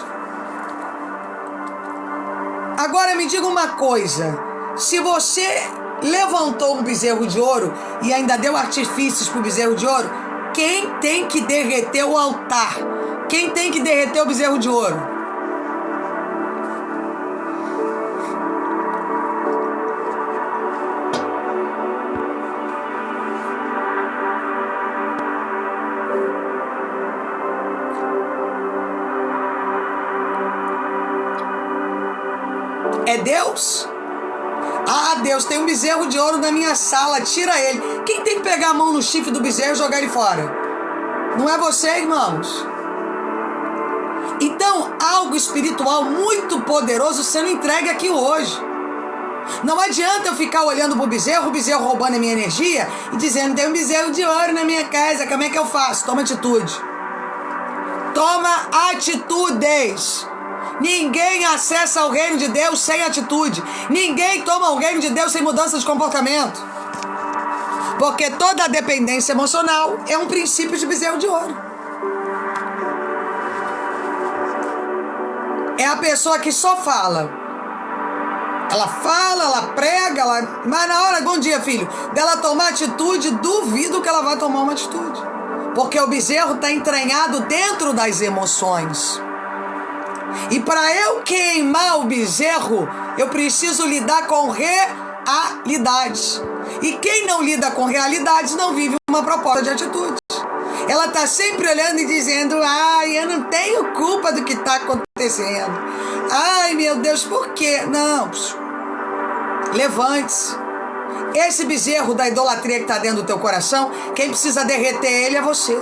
Agora me diga uma coisa. Se você levantou um bezerro de ouro e ainda deu artifícios para o bezerro de ouro, quem tem que derreter o altar? Quem tem que derreter o bezerro de ouro? É Deus? Ah, Deus, tem um bezerro de ouro na minha sala, tira ele. Quem tem que pegar a mão no chifre do bezerro e jogar ele fora? Não é você, irmãos? Então, algo espiritual muito poderoso sendo entregue aqui hoje. Não adianta eu ficar olhando pro bezerro, o bezerro roubando a minha energia e dizendo, tem um bezerro de ouro na minha casa, como é que eu faço? Toma atitude. Toma atitudes. Ninguém acessa o reino de Deus sem atitude. Ninguém toma o reino de Deus sem mudança de comportamento. Porque toda a dependência emocional é um princípio de bezerro de ouro. É a pessoa que só fala. Ela fala, ela prega, mas na hora, bom dia, filho, dela tomar atitude, duvido que ela vai tomar uma atitude. Porque o bezerro está entranhado dentro das emoções. E para eu queimar o bezerro, eu preciso lidar com realidades. E quem não lida com realidades não vive uma proposta de atitude. Ela está sempre olhando e dizendo, ai, eu não tenho culpa do que está acontecendo. Ai, meu Deus, por quê? Não, levante-se. Esse bezerro da idolatria que está dentro do teu coração, quem precisa derreter ele é você.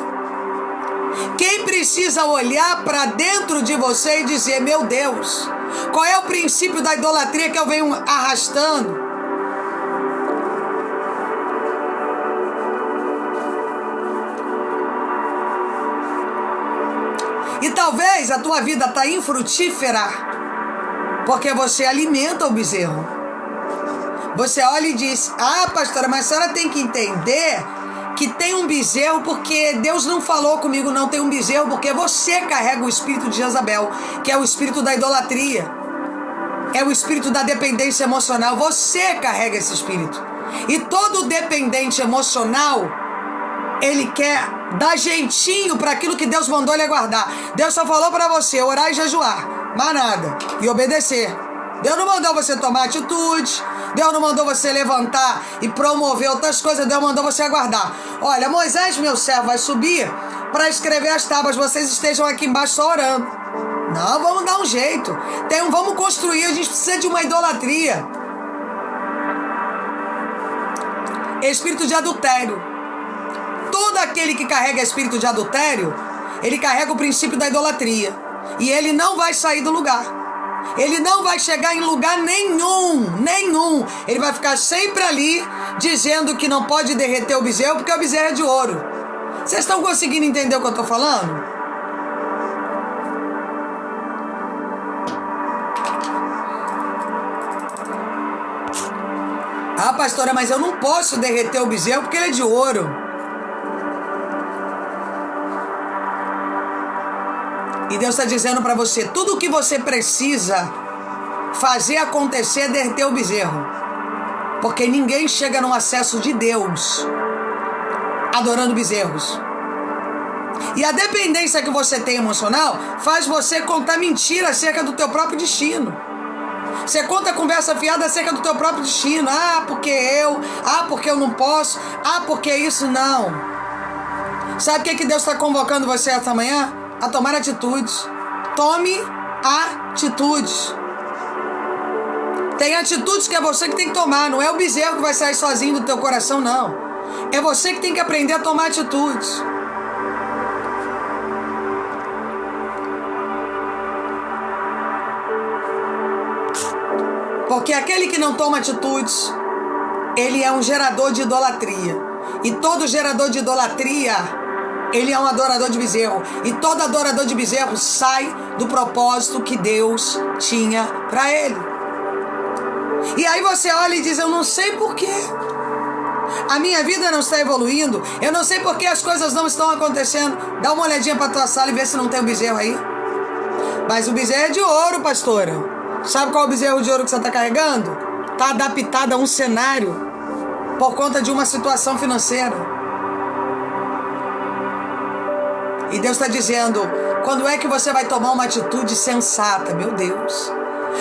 Quem precisa olhar para dentro de você e dizer, meu Deus, qual é o princípio da idolatria que eu venho arrastando? E talvez a tua vida está infrutífera porque você alimenta o bezerro. Você olha e diz, ah, pastora, mas a senhora tem que entender que tem um bezerro porque Deus não falou comigo. Não, tem um bezerro porque você carrega o espírito de Jezabel, que é o espírito da idolatria, é o espírito da dependência emocional. Você carrega esse espírito. E todo dependente emocional, ele quer dar jeitinho para aquilo que Deus mandou ele guardar. Deus só falou para você orar e jejuar, mais nada, e obedecer. Deus não mandou você tomar atitude. Deus não mandou você levantar e promover outras coisas. Deus mandou você aguardar. Olha, Moisés, meu servo, vai subir para escrever as tábuas. Vocês estejam aqui embaixo só orando. Não, vamos dar um jeito. Vamos construir. A gente precisa de uma idolatria. Espírito de adultério. Todo aquele que carrega espírito de adultério, ele carrega o princípio da idolatria. E ele não vai sair do lugar. Ele não vai chegar em lugar nenhum. Ele vai ficar sempre ali, dizendo que não pode derreter o bezerro, porque o bezerro é de ouro. Vocês estão conseguindo entender o que eu estou falando? pastora, mas eu não posso derreter o bezerro porque ele é de ouro. E Deus está dizendo para você, tudo o que você precisa fazer acontecer é derreter o bezerro. Porque ninguém chega no acesso de Deus adorando bezerros. E a dependência que você tem emocional faz você contar mentira acerca do teu próprio destino. Você conta conversa fiada acerca do teu próprio destino. Ah, porque eu não posso. Ah, porque isso não. Sabe o que Deus está convocando você esta manhã? A tomar atitudes. Tome atitudes. Tem atitudes que é você que tem que tomar. Não é o bezerro que vai sair sozinho do teu coração, não. É você que tem que aprender a tomar atitudes. Porque aquele que não toma atitudes, ele é um gerador de idolatria. E todo gerador de idolatria, ele é um adorador de bezerro. E todo adorador de bezerro sai do propósito que Deus tinha para ele. E aí você olha e diz, eu não sei porquê. A minha vida não está evoluindo. Eu não sei porquê as coisas não estão acontecendo. Dá uma olhadinha para tua sala e vê se não tem um bezerro aí. Mas o bezerro é de ouro, pastora. Sabe qual é o bezerro de ouro que você está carregando? Está adaptado a um cenário por conta de uma situação financeira. E Deus está dizendo, quando é que você vai tomar uma atitude sensata, meu Deus?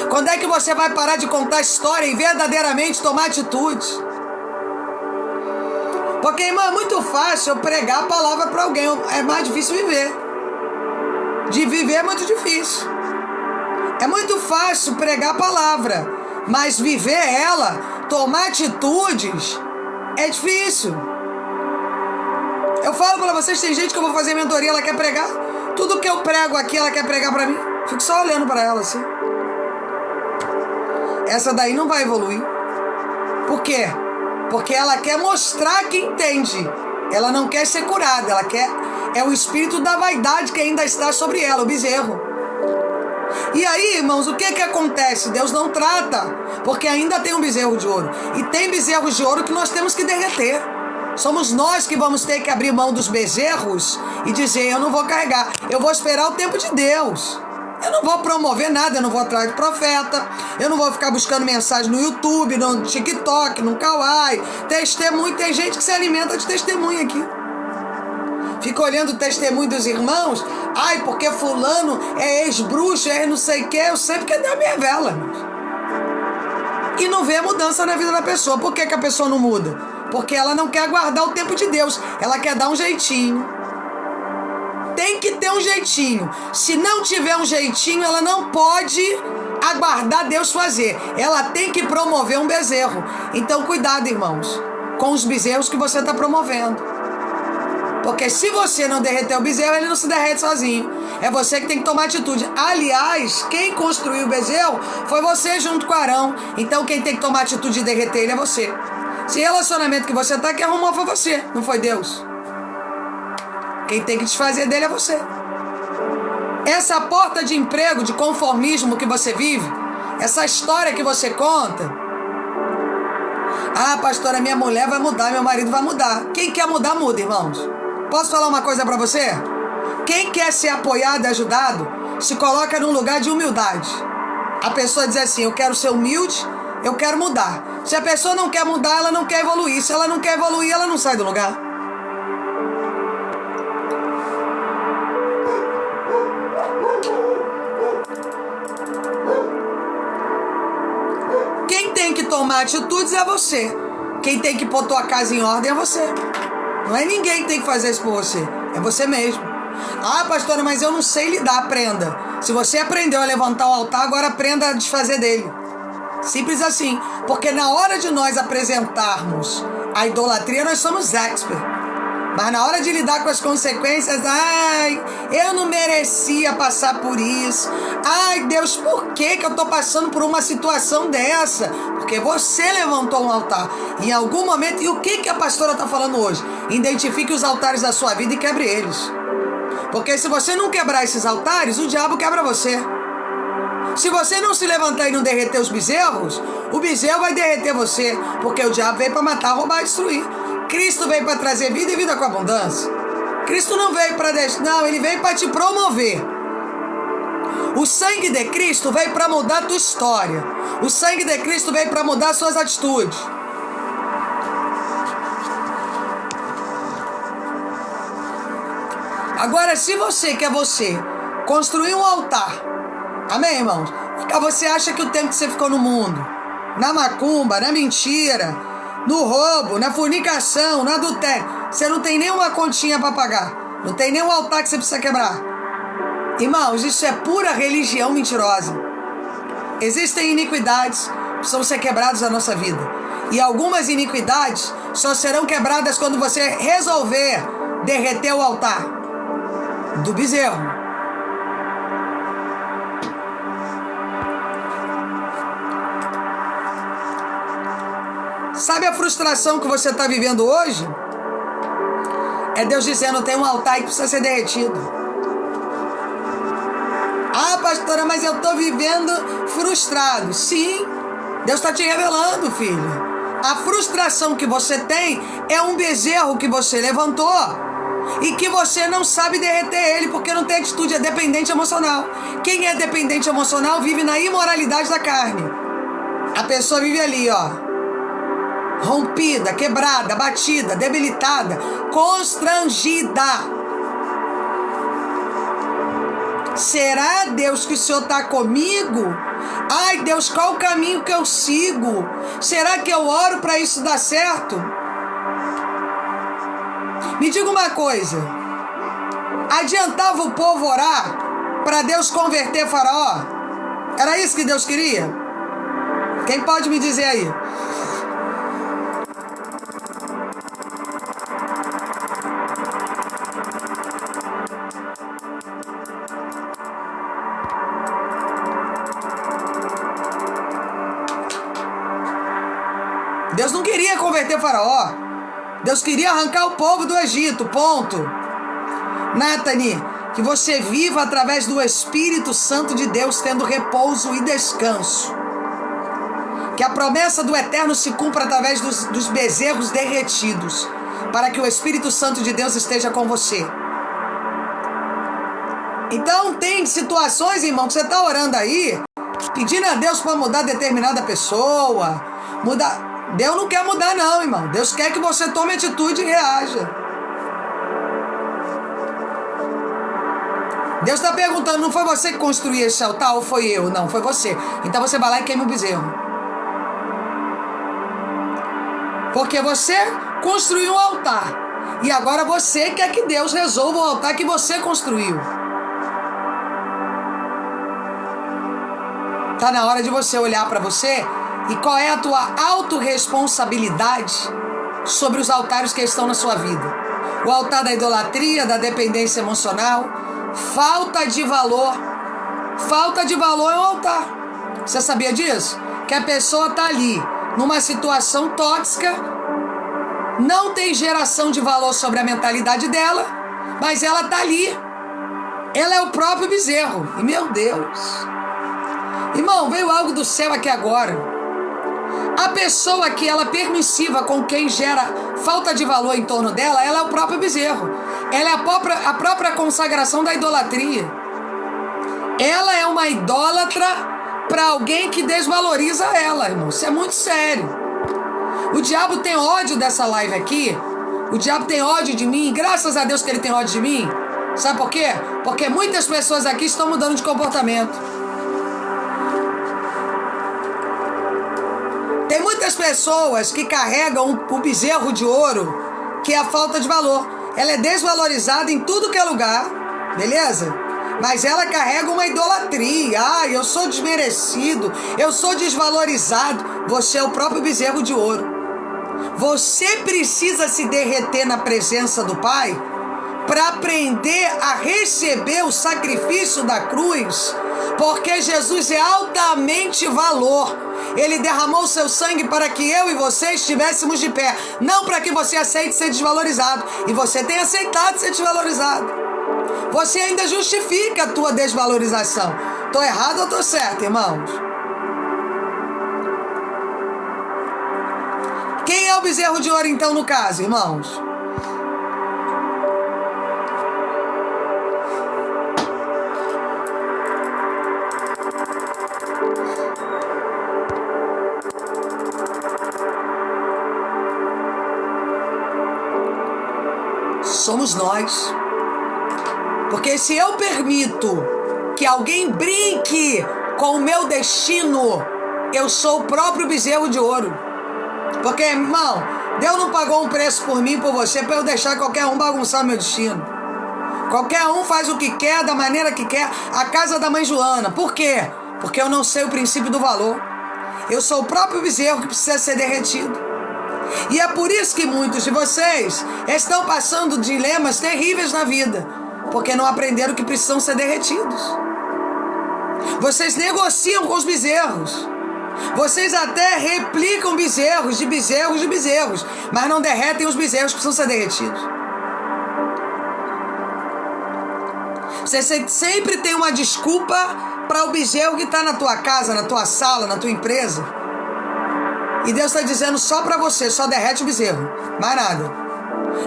Quando é que você vai parar de contar história e verdadeiramente tomar atitude? Porque, irmão, é muito fácil eu pregar a palavra para alguém, é mais difícil viver. De viver é muito difícil. É muito fácil pregar a palavra, mas viver ela, tomar atitudes, é difícil. Eu falo para vocês, tem gente que eu vou fazer mentoria, ela quer pregar. Tudo que eu prego aqui, ela quer pregar para mim. Fico só olhando para ela assim. Essa daí não vai evoluir. Por quê? Porque ela quer mostrar que entende. Ela não quer ser curada. Ela quer... É o espírito da vaidade que ainda está sobre ela, o bezerro. E aí, irmãos, o que acontece? Deus não trata. Porque ainda tem um bezerro de ouro. E tem bezerros de ouro que nós temos que derreter. Somos nós que vamos ter que abrir mão dos bezerros e dizer, eu não vou carregar. Eu vou esperar o tempo de Deus. Eu não vou promover nada, eu não vou atrás de profeta, eu não vou ficar buscando mensagem no YouTube, no TikTok, no Kawaii, testemunho. Tem gente que se alimenta de testemunho aqui. Fica olhando o testemunho dos irmãos. Ai, porque fulano é ex-bruxo, é não sei o que. Eu sei porque deu a minha vela. E não vê a mudança na vida da pessoa. Por que a pessoa não muda? Porque ela não quer aguardar o tempo de Deus. Ela quer dar um jeitinho. Tem que ter um jeitinho. Se não tiver um jeitinho, ela não pode aguardar Deus fazer. Ela tem que promover um bezerro. Então, cuidado, irmãos, com os bezerros que você está promovendo. Porque se você não derreter o bezerro, ele não se derrete sozinho. É você que tem que tomar atitude. Aliás, quem construiu o bezerro foi você junto com Arão. Então, quem tem que tomar atitude de derreter ele é você. Esse relacionamento que você está, que arrumou foi você, não foi Deus. Quem tem que desfazer dele é você. Essa porta de emprego, de conformismo que você vive, essa história que você conta. Ah, pastora, minha mulher vai mudar, meu marido vai mudar. Quem quer mudar, muda, irmãos. Posso falar uma coisa para você? Quem quer ser apoiado e ajudado, se coloca num lugar de humildade. A pessoa diz assim, eu quero ser humilde, eu quero mudar. Se a pessoa não quer mudar, ela não quer evoluir. Se ela não quer evoluir, ela não sai do lugar. Quem tem que tomar atitudes é você. Quem tem que pôr tua casa em ordem é você. Não é ninguém que tem que fazer isso por você. É você mesmo. Ah, pastora, mas eu não sei lidar. Aprenda. Se você aprendeu a levantar o altar, agora aprenda a desfazer dele. Simples assim. Porque na hora de nós apresentarmos a idolatria, nós somos expert. Mas na hora de lidar com as consequências, ai, eu não merecia passar por isso. Ai, Deus, por que eu estou passando por uma situação dessa? Porque você levantou um altar. Em algum momento, e o que a pastora está falando hoje? Identifique os altares da sua vida e quebre eles. Porque se você não quebrar esses altares, o diabo quebra você. Se você não se levantar e não derreter os bezerros, o bezerro vai derreter você, porque o diabo veio para matar, roubar e destruir. Cristo veio para trazer vida e vida com abundância. Cristo não veio para deixar, não, ele veio para te promover. O sangue de Cristo veio para mudar a tua história. O sangue de Cristo veio para mudar as suas atitudes. Agora, se você quer construir um altar, amém, irmãos? Você acha que o tempo que você ficou no mundo, na macumba, na mentira, no roubo, na fornicação, no adultério, você não tem nenhuma continha para pagar, não tem nenhum altar que você precisa quebrar. Irmãos, isso é pura religião mentirosa. Existem iniquidades que precisam ser quebradas na nossa vida. E algumas iniquidades só serão quebradas quando você resolver derreter o altar do bezerro. Sabe a frustração que você está vivendo hoje? É Deus dizendo, tem um altar que precisa ser derretido. Ah, pastora, mas eu estou vivendo frustrado. Sim, Deus está te revelando, filho. A frustração que você tem é um bezerro que você levantou e que você não sabe derreter ele porque não tem atitude, é dependente emocional. Quem é dependente emocional vive na imoralidade da carne. A pessoa vive ali, ó, rompida, quebrada, batida, debilitada, constrangida. Será, Deus, que o Senhor está comigo? Ai, Deus, qual o caminho que eu sigo? Será que eu oro para isso dar certo? Me diga uma coisa. Adiantava o povo orar para Deus converter Faraó? Era isso que Deus queria? Quem pode me dizer aí? Deus não queria converter Faraó. Deus queria arrancar o povo do Egito, ponto. Nathani, que você viva através do Espírito Santo de Deus, tendo repouso e descanso. Que a promessa do Eterno se cumpra através dos bezerros derretidos, para que o Espírito Santo de Deus esteja com você. Então tem situações, irmão, que você está orando aí, pedindo a Deus para mudar determinada pessoa, mudar. Deus não quer mudar não, irmão. Deus quer que você tome atitude e reaja. Deus está perguntando, não foi você que construiu esse altar ou foi eu? Não, foi você. Então você vai lá e queima o bezerro. Porque você construiu um altar. E agora você quer que Deus resolva o altar que você construiu. Está na hora de você olhar para você. E qual é a tua autorresponsabilidade sobre os altares que estão na sua vida? O altar da idolatria, da dependência emocional, falta de valor. Falta de valor é um altar. Você sabia disso? Que a pessoa está ali, numa situação tóxica, não tem geração de valor sobre a mentalidade dela, mas ela está ali. Ela é o próprio bezerro. E meu Deus. Irmão, veio algo do céu aqui agora. A pessoa que ela é permissiva com quem gera falta de valor em torno dela, ela é o próprio bezerro. Ela é a própria consagração da idolatria. Ela é uma idólatra para alguém que desvaloriza ela, irmão. Isso é muito sério. O diabo tem ódio dessa live aqui. O diabo tem ódio de mim. Graças a Deus que ele tem ódio de mim. Sabe por quê? Porque muitas pessoas aqui estão mudando de comportamento. Tem muitas pessoas que carregam o bezerro de ouro, que é a falta de valor. Ela é desvalorizada em tudo que é lugar, beleza? Mas ela carrega uma idolatria. Ah, eu sou desmerecido, eu sou desvalorizado. Você é o próprio bezerro de ouro. Você precisa se derreter na presença do Pai para aprender a receber o sacrifício da cruz, porque Jesus é altamente valor. Ele derramou o seu sangue para que eu e você estivéssemos de pé, não para que você aceite ser desvalorizado. E você tem aceitado ser desvalorizado. Você ainda justifica a tua desvalorização. Tô errado ou tô certo, irmãos? Quem é o bezerro de ouro, então, no caso, irmãos? Somos nós. Porque se eu permito que alguém brinque com o meu destino, eu sou o próprio bezerro de ouro. Porque, irmão, Deus não pagou um preço por mim, por você, para eu deixar qualquer um bagunçar meu destino. Qualquer um faz o que quer, da maneira que quer. A casa da mãe Joana. Por quê? Porque eu não sei o princípio do valor. Eu sou o próprio bezerro que precisa ser derretido. E é por isso que muitos de vocês estão passando dilemas terríveis na vida, porque não aprenderam que precisam ser derretidos. Vocês negociam com os bezerros. Vocês até replicam bezerros de bezerros de bezerros, mas não derretem os bezerros que precisam ser derretidos. Você sempre tem uma desculpa para o bezerro que está na tua casa, na tua sala, na tua empresa. E Deus está dizendo só para você, só derrete o bezerro, mais nada.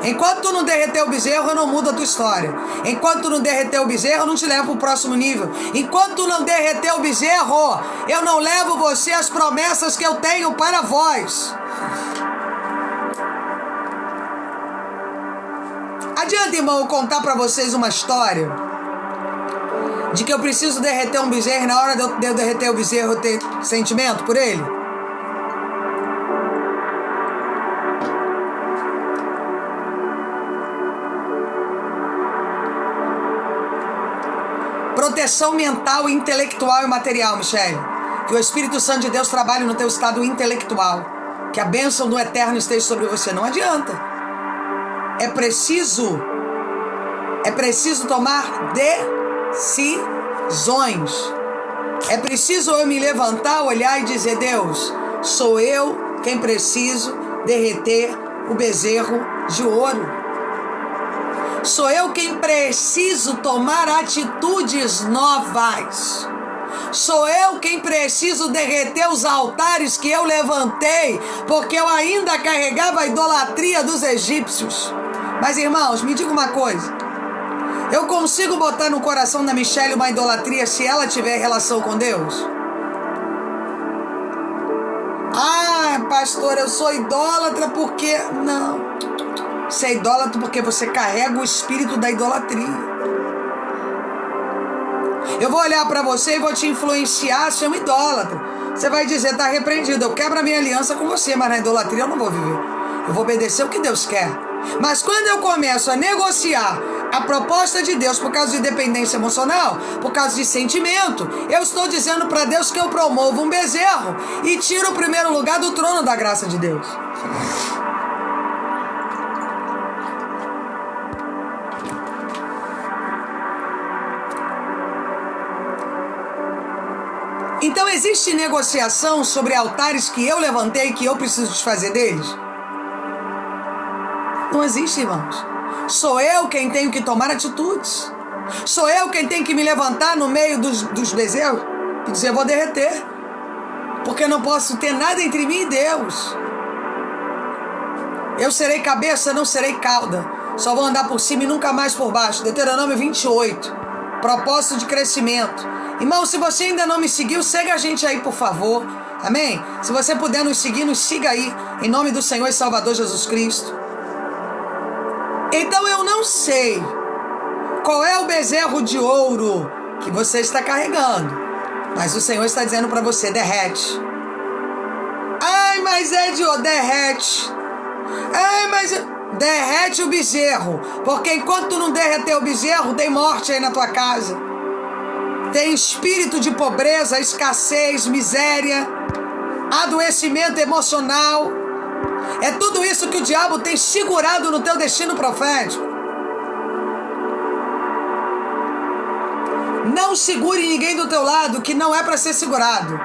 Enquanto tu não derreter o bezerro, eu não mudo a tua história. Enquanto tu não derreter o bezerro, eu não te levo para o próximo nível. Enquanto tu não derreter o bezerro, eu não levo você às promessas que eu tenho para vós. Adianta, irmão, eu contar para vocês uma história de que eu preciso derreter um bezerro e na hora de eu derreter o bezerro eu ter sentimento por ele? Proteção mental, intelectual e material, Michele. Que o Espírito Santo de Deus trabalhe no teu estado intelectual. Que a bênção do Eterno esteja sobre você. Não adianta. É preciso tomar decisões. É preciso eu me levantar, olhar e dizer: Deus, sou eu quem preciso derreter o bezerro de ouro. Sou eu quem preciso tomar atitudes novas. Sou eu quem preciso derreter os altares que eu levantei, porque eu ainda carregava a idolatria dos egípcios. Mas, irmãos, me diga uma coisa. Eu consigo botar no coração da Michele uma idolatria se ela tiver relação com Deus? Ah, pastor, eu sou idólatra porque... Não. Você é idólatra porque você carrega o espírito da idolatria. Eu vou olhar para você e vou te influenciar a ser um idólatra. Você vai dizer: tá repreendido, eu quebro a minha aliança com você, mas na idolatria eu não vou viver. Eu vou obedecer o que Deus quer. Mas quando eu começo a negociar a proposta de Deus por causa de dependência emocional, por causa de sentimento, eu estou dizendo para Deus que eu promovo um bezerro e tiro o primeiro lugar do trono da graça de Deus. Então existe negociação sobre altares que eu levantei e que eu preciso desfazer deles? Não existe, irmãos. Sou eu quem tenho que tomar atitudes. Sou eu quem tenho que me levantar no meio dos bezerros e dizer: eu vou derreter. Porque eu não posso ter nada entre mim e Deus. Eu serei cabeça, não serei cauda. Só vou andar por cima e nunca mais por baixo. Deuteronômio 28. Propósito de crescimento. Irmão, se você ainda não me seguiu, siga a gente aí, por favor. Amém? Se você puder nos seguir, nos siga aí. Em nome do Senhor e Salvador Jesus Cristo. Então eu não sei qual é o bezerro de ouro que você está carregando. Mas o Senhor está dizendo para você: derrete. Ai, mas é de ouro, derrete. Ai, mas... derrete o bezerro. Porque enquanto tu não derreter o bezerro, tem morte aí na tua casa. Tem espírito de pobreza, escassez, miséria, adoecimento emocional. É tudo isso que o diabo tem segurado no teu destino profético. Não segure ninguém do teu lado que não é para ser segurado.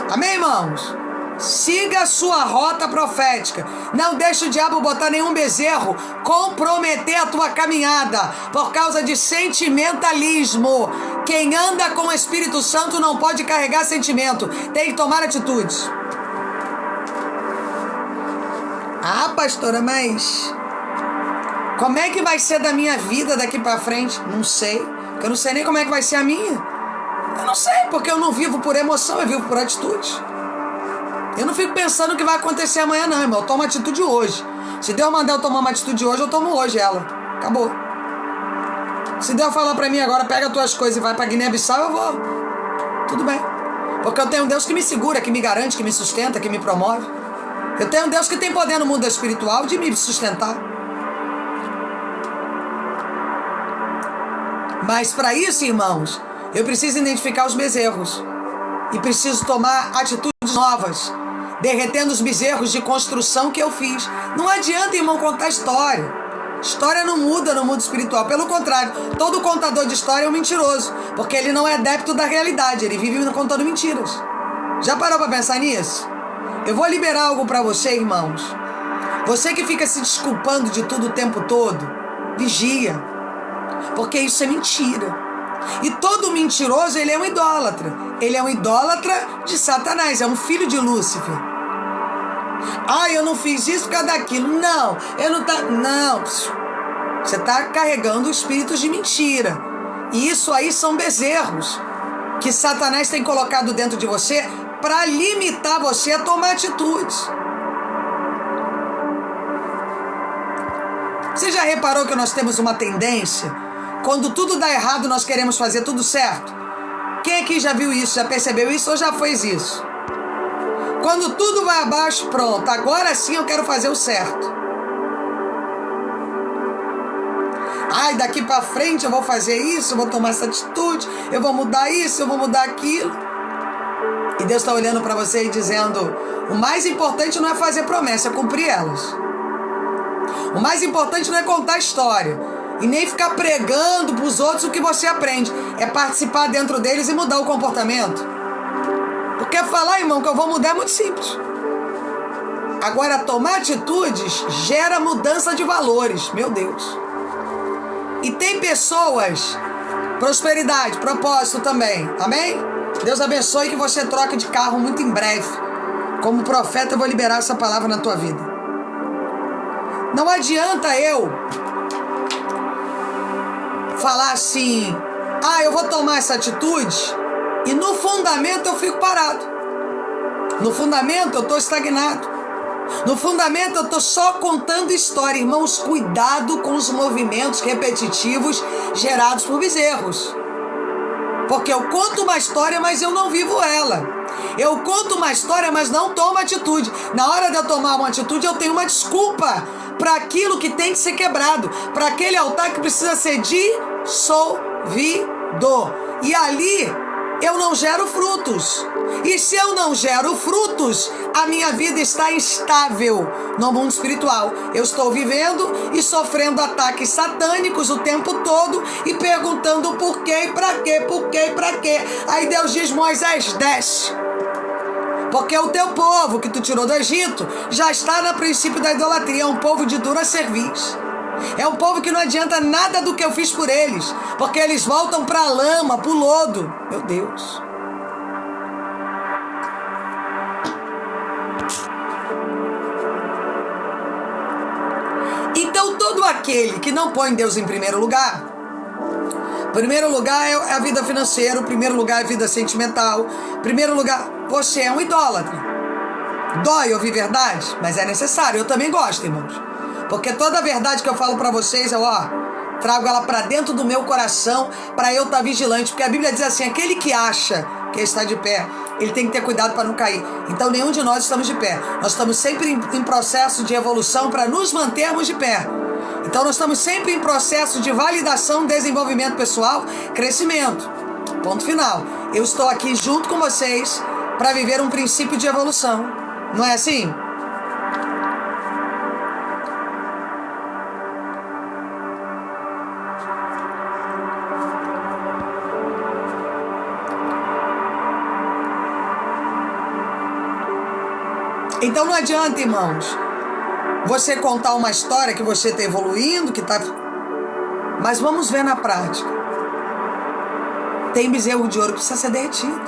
Amém, irmãos? Siga a sua rota profética. Não deixe o diabo botar nenhum bezerro comprometer a tua caminhada por causa de sentimentalismo. Quem anda com o Espírito Santo não pode carregar sentimento, tem que tomar atitudes. Ah, pastora, mas como é que vai ser da minha vida daqui para frente? Não sei, porque eu não sei nem como é que vai ser a minha. Eu não sei, porque eu não vivo por emoção, eu vivo por atitude. Eu não fico pensando o que vai acontecer amanhã, não, irmão. Eu tomo atitude hoje. Se Deus mandar eu tomar uma atitude hoje, eu tomo hoje ela. Acabou. Se Deus falar pra mim agora, pega as tuas coisas e vai pra Guiné-Bissau, eu vou. Tudo bem. Porque eu tenho um Deus que me segura, que me garante, que me sustenta, que me promove. Eu tenho um Deus que tem poder no mundo espiritual de me sustentar. Mas para isso, irmãos, eu preciso identificar os meus erros. E preciso tomar atitudes novas, derretendo os bezerros de construção que eu fiz. Não adianta, irmão, contar história. História não muda no mundo espiritual. Pelo contrário, todo contador de história é um mentiroso, porque ele não é adepto da realidade, ele vive contando mentiras. Já parou para pensar nisso? Eu vou liberar algo para você, irmãos. Você que fica se desculpando de tudo o tempo todo, vigia, porque isso é mentira. E todo mentiroso, ele é um idólatra. Ele é um idólatra de Satanás, é um filho de Lúcifer. Ah, eu não fiz isso por causa daquilo. Não, eu não tá. Não, você está carregando espíritos de mentira. E isso aí são bezerros que Satanás tem colocado dentro de você para limitar você a tomar atitudes. Você já reparou que nós temos uma tendência? Quando tudo dá errado, nós queremos fazer tudo certo. Quem aqui já viu isso, já percebeu isso ou já fez isso? Quando tudo vai abaixo, pronto, agora sim eu quero fazer o certo. Ai, daqui para frente eu vou fazer isso, eu vou tomar essa atitude, eu vou mudar isso, eu vou mudar aquilo. E Deus está olhando para você e dizendo, o mais importante não é fazer promessa, é cumprir elas. O mais importante não é contar história. E nem ficar pregando para os outros o que você aprende. É participar dentro deles e mudar o comportamento. Porque falar, irmão, que eu vou mudar é muito simples. Agora, tomar atitudes gera mudança de valores. Meu Deus. E tem pessoas, prosperidade, propósito também. Amém? Deus abençoe que você troque de carro muito em breve. Como profeta, eu vou liberar essa palavra na tua vida. Não adianta eu falar assim, eu vou tomar essa atitude e no fundamento eu fico parado. No fundamento eu estou estagnado. No fundamento eu estou só contando história. Irmãos, cuidado com os movimentos repetitivos gerados por bezerros. Porque eu conto uma história, mas eu não vivo ela. Eu conto uma história, mas não tomo atitude. Na hora de eu tomar uma atitude, eu tenho uma desculpa para aquilo que tem que ser quebrado, para aquele altar que precisa ser dissolvido. E ali eu não gero frutos. E se eu não gero frutos, a minha vida está instável no mundo espiritual. Eu estou vivendo e sofrendo ataques satânicos o tempo todo e perguntando por quê, pra quê, por quê, pra quê. Aí Deus diz, Moisés, desce. Porque o teu povo que tu tirou do Egito já está no princípio da idolatria. É um povo de dura cerviz. É um povo que não adianta nada do que eu fiz por eles. Porque eles voltam para a lama, para o lodo. Meu Deus. Então todo aquele que não põe Deus em primeiro lugar é a vida financeira, primeiro lugar é a vida sentimental, primeiro lugar, você é um idólatra. Dói ouvir verdade, mas é necessário. Eu também gosto, irmãos. Porque toda a verdade que eu falo para vocês, eu trago ela para dentro do meu coração para eu estar vigilante. Porque a Bíblia diz assim, aquele que acha que está de pé, ele tem que ter cuidado para não cair. Então nenhum de nós estamos de pé. Nós estamos sempre em processo de evolução para nos mantermos de pé. Então nós estamos sempre em processo de validação, desenvolvimento pessoal, crescimento. Ponto final. Eu estou aqui junto com vocês para viver um princípio de evolução. Não é assim? Então não adianta, irmãos, você contar uma história que você está evoluindo, mas vamos ver na prática. Tem bezerro de ouro que precisa ser derretido.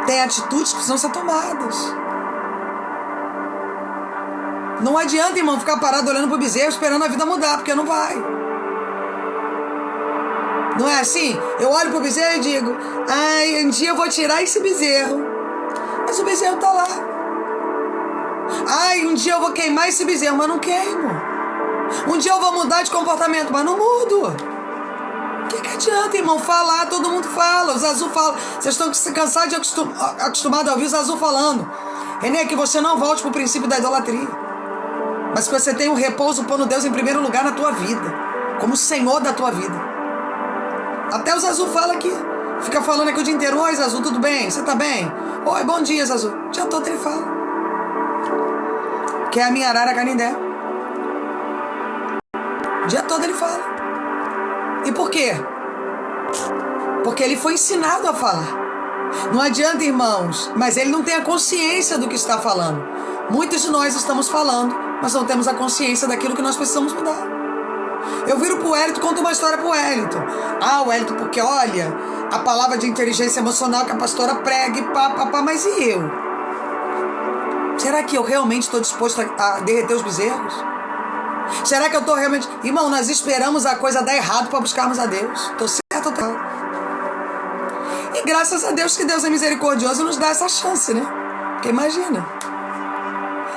Tem atitudes que precisam ser tomadas. Não adianta, irmão, ficar parado olhando pro bezerro esperando a vida mudar, porque não vai. Não é assim? Eu olho pro bezerro e digo, ai, um dia eu vou tirar esse bezerro. Mas o bezerro tá lá. Ai, um dia eu vou queimar esse bezerro, mas não queimo. Um dia eu vou mudar de comportamento, mas não mudo. O que adianta, irmão, falar? Todo mundo fala, os Zazu falam. Vocês estão cansados de acostumados a ouvir os Zazu falando. Renê, que você não volte pro princípio da idolatria. Mas que você tenha um repouso pondo Deus em primeiro lugar na tua vida. Como Senhor da tua vida. Até o Zazu fala aqui. Fica falando aqui o dia inteiro. Oi, Zazu, tudo bem? Você tá bem? Oi, bom dia, Zazu. O dia todo ele fala. Que é a minha arara Canindé. O dia todo ele fala. E por quê? Porque ele foi ensinado a falar. Não adianta, irmãos, mas ele não tem a consciência do que está falando. Muitos de nós estamos falando, mas não temos a consciência daquilo que nós precisamos mudar. Eu viro pro Wellington, conto uma história pro Wellington. Ah, Wellington, porque olha, a palavra de inteligência emocional que a pastora prega e pá, mas e eu? Será que eu realmente estou disposto a derreter os bezerros? Será que eu estou realmente... Irmão, nós esperamos a coisa dar errado para buscarmos a Deus. Estou certo ou tal? E graças a Deus que Deus é misericordioso e nos dá essa chance, né? Porque imagina.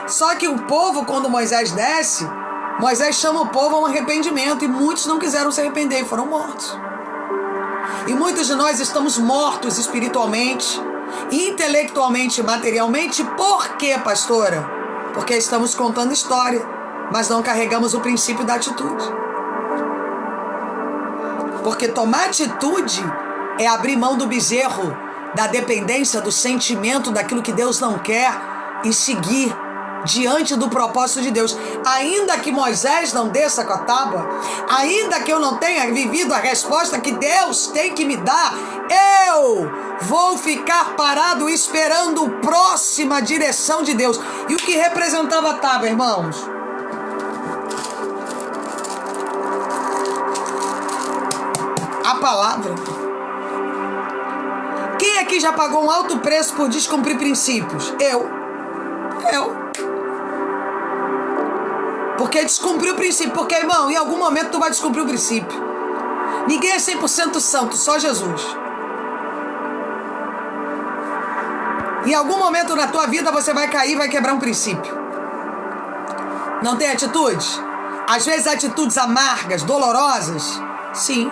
Só que o povo, quando Moisés desce, Moisés chama o povo a um arrependimento e muitos não quiseram se arrepender e foram mortos. E muitos de nós estamos mortos espiritualmente, intelectualmente, materialmente. Por quê, pastora? Porque estamos contando história, mas não carregamos o princípio da atitude. Porque tomar atitude é abrir mão do bezerro, da dependência, do sentimento, daquilo que Deus não quer e seguir diante do propósito de Deus. Ainda que Moisés não desça com a tábua, ainda que eu não tenha vivido a resposta que Deus tem que me dar, eu vou ficar parado esperando a próxima direção de Deus. E o que representava a tábua, irmãos? A palavra. Quem aqui já pagou um alto preço por descumprir princípios? Eu. Porque descumpriu o princípio. Porque, irmão, em algum momento tu vai descumprir o princípio. Ninguém é 100% santo, só Jesus. Em algum momento na tua vida você vai cair e vai quebrar um princípio. Não tem atitudes? Às vezes atitudes amargas, dolorosas. Sim.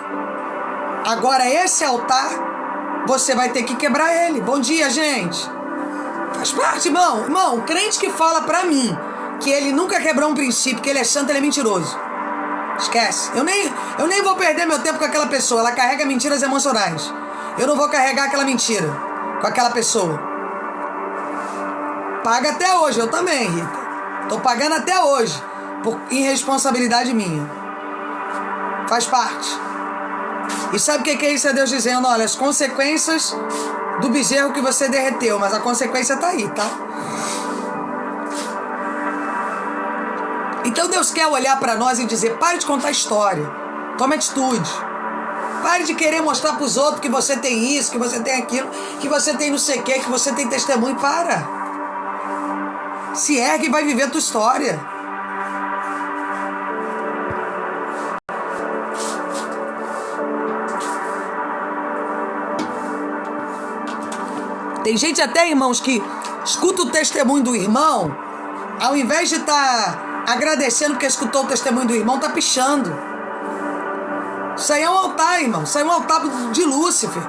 Agora esse altar, você vai ter que quebrar ele. Bom dia, gente. Faz parte, irmão. Irmão, o crente que fala pra mim que ele nunca quebrou um princípio, que ele é santo, ele é mentiroso. Esquece. Eu nem vou perder meu tempo com aquela pessoa. Ela carrega mentiras emocionais. Eu não vou carregar aquela mentira com aquela pessoa. Paga até hoje. Eu também, Rita. Tô pagando até hoje. Por irresponsabilidade minha. Faz parte. E sabe o que é isso? É Deus dizendo, olha, as consequências do bezerro que você derreteu, mas a consequência tá aí, tá? Então Deus quer olhar para nós e dizer, pare de contar história, tome atitude. Pare de querer mostrar para os outros que você tem isso, que você tem aquilo, que você tem não sei o que, que você tem testemunho. Para. Se ergue e vai viver a tua história. Tem gente até, irmãos, que escuta o testemunho do irmão, ao invés de estar agradecendo porque escutou o testemunho do irmão, está pichando. Isso aí é um altar, irmão. Isso aí é um altar de Lúcifer.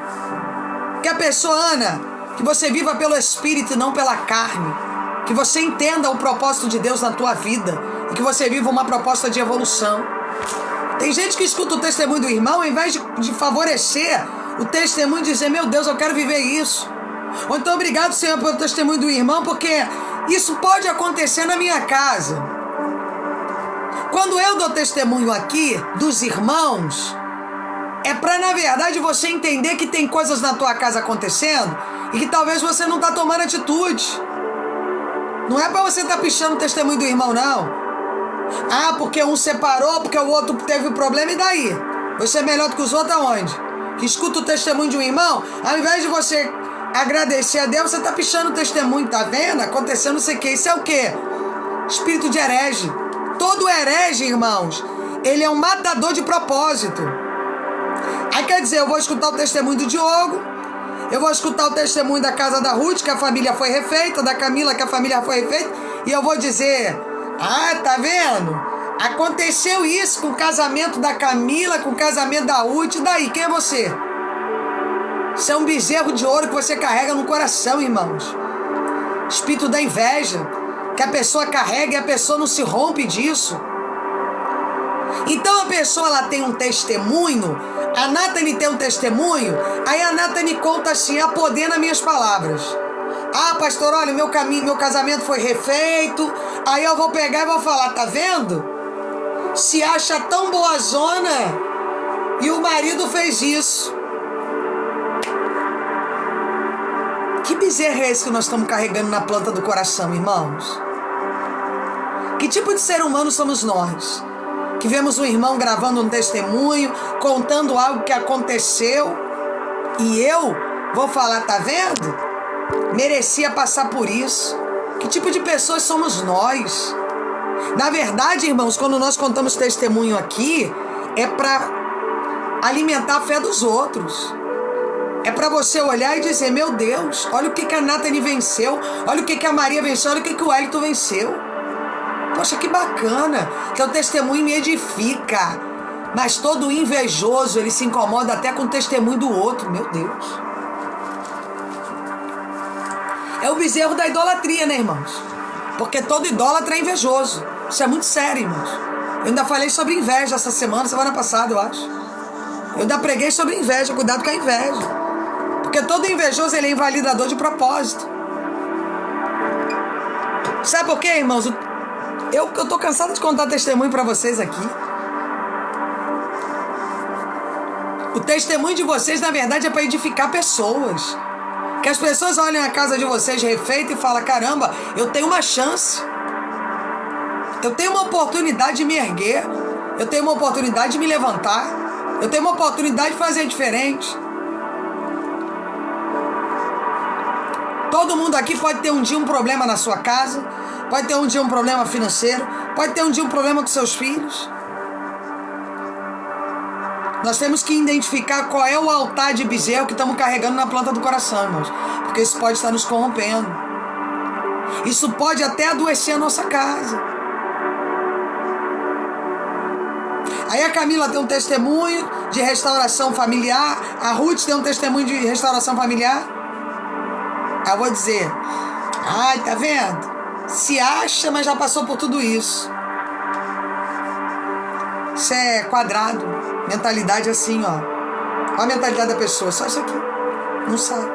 Que a pessoa, Ana, que você viva pelo Espírito e não pela carne. Que você entenda o propósito de Deus na tua vida. E que você viva uma proposta de evolução. Tem gente que escuta o testemunho do irmão, ao invés de favorecer o testemunho e dizer, meu Deus, eu quero viver isso. Ou então, obrigado, Senhor, pelo testemunho do irmão, porque isso pode acontecer na minha casa. Quando eu dou testemunho aqui dos irmãos, é para, na verdade, você entender que tem coisas na tua casa acontecendo e que talvez você não está tomando atitude. Não é para você estar pichando o testemunho do irmão, não. Ah, porque um separou, porque o outro teve problema, e daí? Você é melhor do que os outros aonde? que escuta o testemunho de um irmão, ao invés de você agradecer a Deus, você está pichando o testemunho, tá vendo? Aconteceu não sei o que. Isso é o quê? Espírito de herege. Todo herege, irmãos, ele é um matador de propósito. Aí quer dizer, eu vou escutar o testemunho do Diogo, eu vou escutar o testemunho da casa da Ruth, que a família foi refeita, da Camila, que a família foi refeita, e eu vou dizer, tá vendo? Aconteceu isso com o casamento da Camila, com o casamento da Ruth, e daí? Quem é você? Isso é um bezerro de ouro que você carrega no coração, irmãos. Espírito da inveja, que a pessoa carrega e a pessoa não se rompe disso. Então a pessoa ela tem um testemunho, a Nathalie tem um testemunho, aí a Nathalie conta assim, há poder nas minhas palavras. Pastor, olha, meu casamento foi refeito, aí eu vou pegar e vou falar, tá vendo? Se acha tão boazona e o marido fez isso. Que bezerro é esse que nós estamos carregando na planta do coração, irmãos? Que tipo de ser humano somos nós? Que vemos um irmão gravando um testemunho, contando algo que aconteceu, e eu vou falar, tá vendo? Merecia passar por isso. Que tipo de pessoas somos nós? Na verdade, irmãos, quando nós contamos testemunho aqui, é para alimentar a fé dos outros. É para você olhar e dizer, meu Deus, olha o que a Nathalie venceu, olha o que a Maria venceu, olha o que o Wellington venceu. Poxa, que bacana, teu testemunho me edifica. Mas todo invejoso, ele se incomoda até com o testemunho do outro, meu Deus. É o bezerro da idolatria, né, irmãos? Porque todo idólatra é invejoso. Isso é muito sério, irmãos. Eu ainda falei sobre inveja essa semana passada, eu acho. Eu ainda preguei sobre inveja, cuidado com a inveja. Porque todo invejoso, ele é invalidador de propósito. Sabe por quê, irmãos? Eu tô cansado de contar testemunho para vocês aqui. O testemunho de vocês, na verdade, é para edificar pessoas. Que as pessoas olhem a casa de vocês refeita e falam, caramba, eu tenho uma chance. Eu tenho uma oportunidade de me erguer. Eu tenho uma oportunidade de me levantar. Eu tenho uma oportunidade de fazer diferente. Todo mundo aqui pode ter um dia um problema na sua casa, pode ter um dia um problema financeiro, pode ter um dia um problema com seus filhos. Nós temos que identificar qual é o altar de bezerro que estamos carregando na planta do coração, irmãos, porque isso pode estar nos corrompendo. Isso pode até adoecer a nossa casa. Aí a Camila tem um testemunho de restauração familiar, a Ruth tem um testemunho de restauração familiar. Eu vou dizer, tá vendo? Se acha, mas já passou por tudo isso. Isso é quadrado. Mentalidade assim, ó. Olha a mentalidade da pessoa, só isso aqui. Não sabe.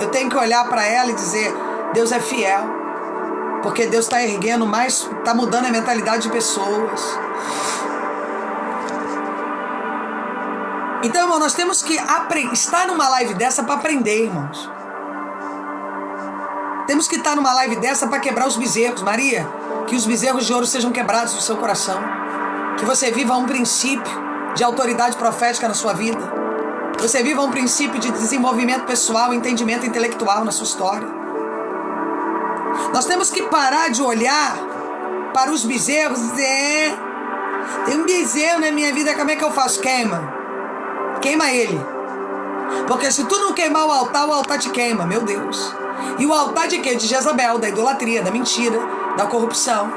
Eu tenho que olhar para ela e dizer, Deus é fiel. Porque Deus está erguendo mais, está mudando a mentalidade de pessoas. Então, irmão, nós temos que estar numa live dessa para aprender, irmãos. Temos que estar numa live dessa para quebrar os bezerros. Maria, que os bezerros de ouro sejam quebrados do seu coração. Que você viva um princípio de autoridade profética na sua vida. Que você viva um princípio de desenvolvimento pessoal, entendimento intelectual na sua história. Nós temos que parar de olhar para os bezerros e dizer, tem um bezerro na minha vida, como é que eu faço? Queima ele. Porque se tu não queimar o altar te queima, meu Deus. E o altar de quê? De Jezabel, da idolatria, da mentira, da corrupção.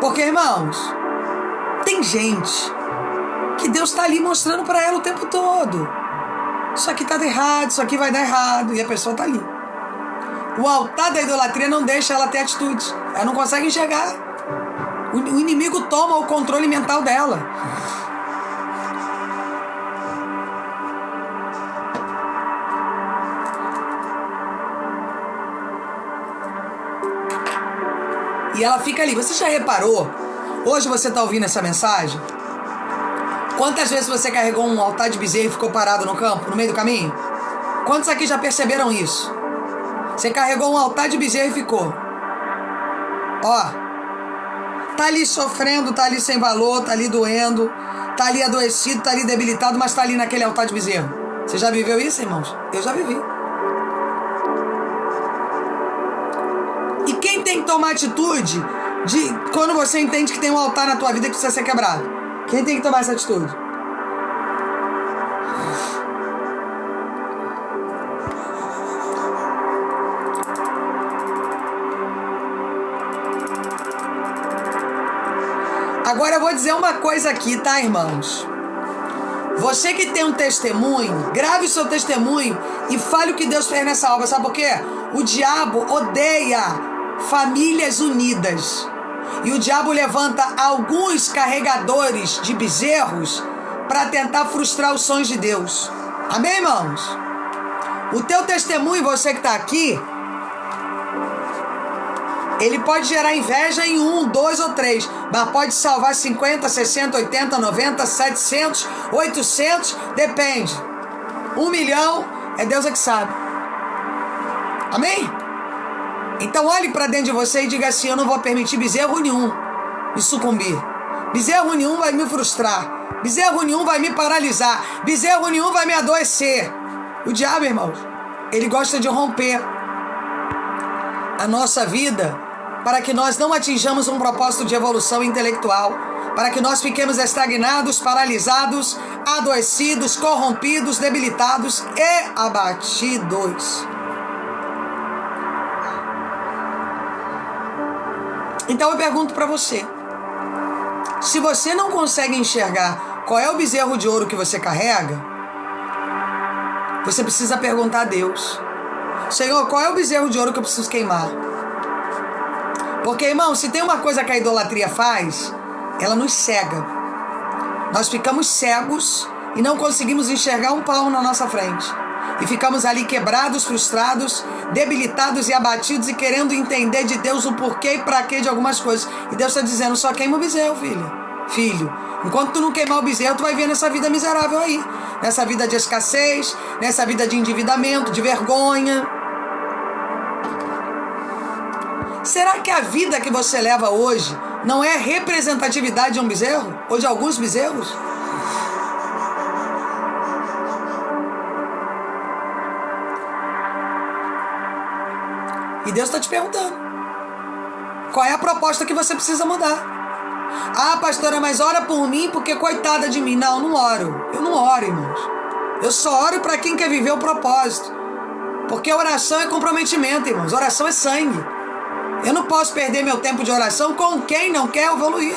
Porque, irmãos, tem gente que Deus está ali mostrando para ela o tempo todo. Isso aqui tá errado, isso aqui vai dar errado. E a pessoa tá ali. O altar da idolatria não deixa ela ter atitude. Ela não consegue enxergar. O inimigo toma o controle mental dela. E ela fica ali. Você já reparou? Hoje você está ouvindo essa mensagem? Quantas vezes você carregou um altar de bezerro e ficou parado no campo, no meio do caminho? Quantos aqui já perceberam isso? Você carregou um altar de bezerro e ficou. Ó, tá ali sofrendo, tá ali sem valor, tá ali doendo, tá ali adoecido, tá ali debilitado, mas tá ali naquele altar de bezerro. Você já viveu isso, irmãos? Eu já vivi. E quem tem que tomar atitude de quando você entende que tem um altar na tua vida que precisa ser quebrado? Quem tem que tomar essa atitude? Agora eu vou dizer uma coisa aqui, tá, irmãos? Você que tem um testemunho, grave o seu testemunho e fale o que Deus fez nessa obra. Sabe por quê? O diabo odeia famílias unidas. E o diabo levanta alguns carregadores de bezerros para tentar frustrar os sonhos de Deus. Amém, irmãos? O teu testemunho, você que está aqui, ele pode gerar inveja em 1, 2 ou 3, mas pode salvar 50, 60, 80, 90, 700, 800, depende. 1 milhão, é Deus é que sabe. Amém? Então olhe para dentro de você e diga assim: eu não vou permitir bezerro nenhum me sucumbir. Bezerro nenhum vai me frustrar. Bezerro nenhum vai me paralisar. Bezerro nenhum vai me adoecer. O diabo, irmãos, ele gosta de romper a nossa vida para que nós não atinjamos um propósito de evolução intelectual, para que nós fiquemos estagnados, paralisados, adoecidos, corrompidos, debilitados e abatidos. Então eu pergunto para você, se você não consegue enxergar qual é o bezerro de ouro que você carrega, você precisa perguntar a Deus: Senhor, qual é o bezerro de ouro que eu preciso queimar? Porque, irmão, se tem uma coisa que a idolatria faz, ela nos cega. Nós ficamos cegos e não conseguimos enxergar um palmo na nossa frente. E ficamos ali quebrados, frustrados, debilitados e abatidos e querendo entender de Deus o porquê e pra quê de algumas coisas. E Deus está dizendo: só queima o bezerro, filho. Enquanto tu não queimar o bezerro, tu vai ver nessa vida miserável aí. Nessa vida de escassez, nessa vida de endividamento, de vergonha. Será que a vida que você leva hoje não é representatividade de um bezerro? Ou de alguns bezerros? E Deus está te perguntando: qual é a proposta que você precisa mudar? Ah, pastora, mas ora por mim porque coitada de mim. Não, não oro. Eu não oro, irmãos. Eu só oro para quem quer viver o propósito. Porque oração é comprometimento, irmãos. Oração é sangue. Eu não posso perder meu tempo de oração com quem não quer evoluir.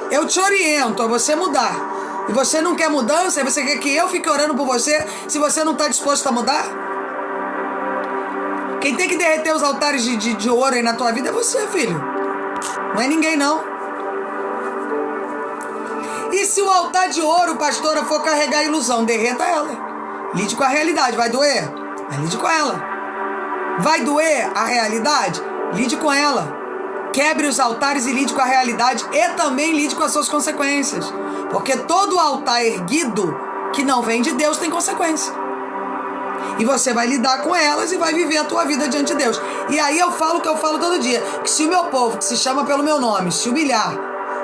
Eu te oriento a você mudar. E você não quer mudança, e você quer que eu fique orando por você se você não está disposto a mudar? Quem tem que derreter os altares de ouro aí na tua vida é você, filho. Não é ninguém, não. E se o altar de ouro, pastora, for carregar a ilusão, derreta ela. Lide com a realidade. Vai doer? Mas lide com ela. Vai doer a realidade? Lide com ela. Quebre os altares e lide com a realidade e também lide com as suas consequências. Porque todo altar erguido que não vem de Deus tem consequência. E você vai lidar com elas e vai viver a tua vida diante de Deus. E aí eu falo o que eu falo todo dia: que se o meu povo, que se chama pelo meu nome, se humilhar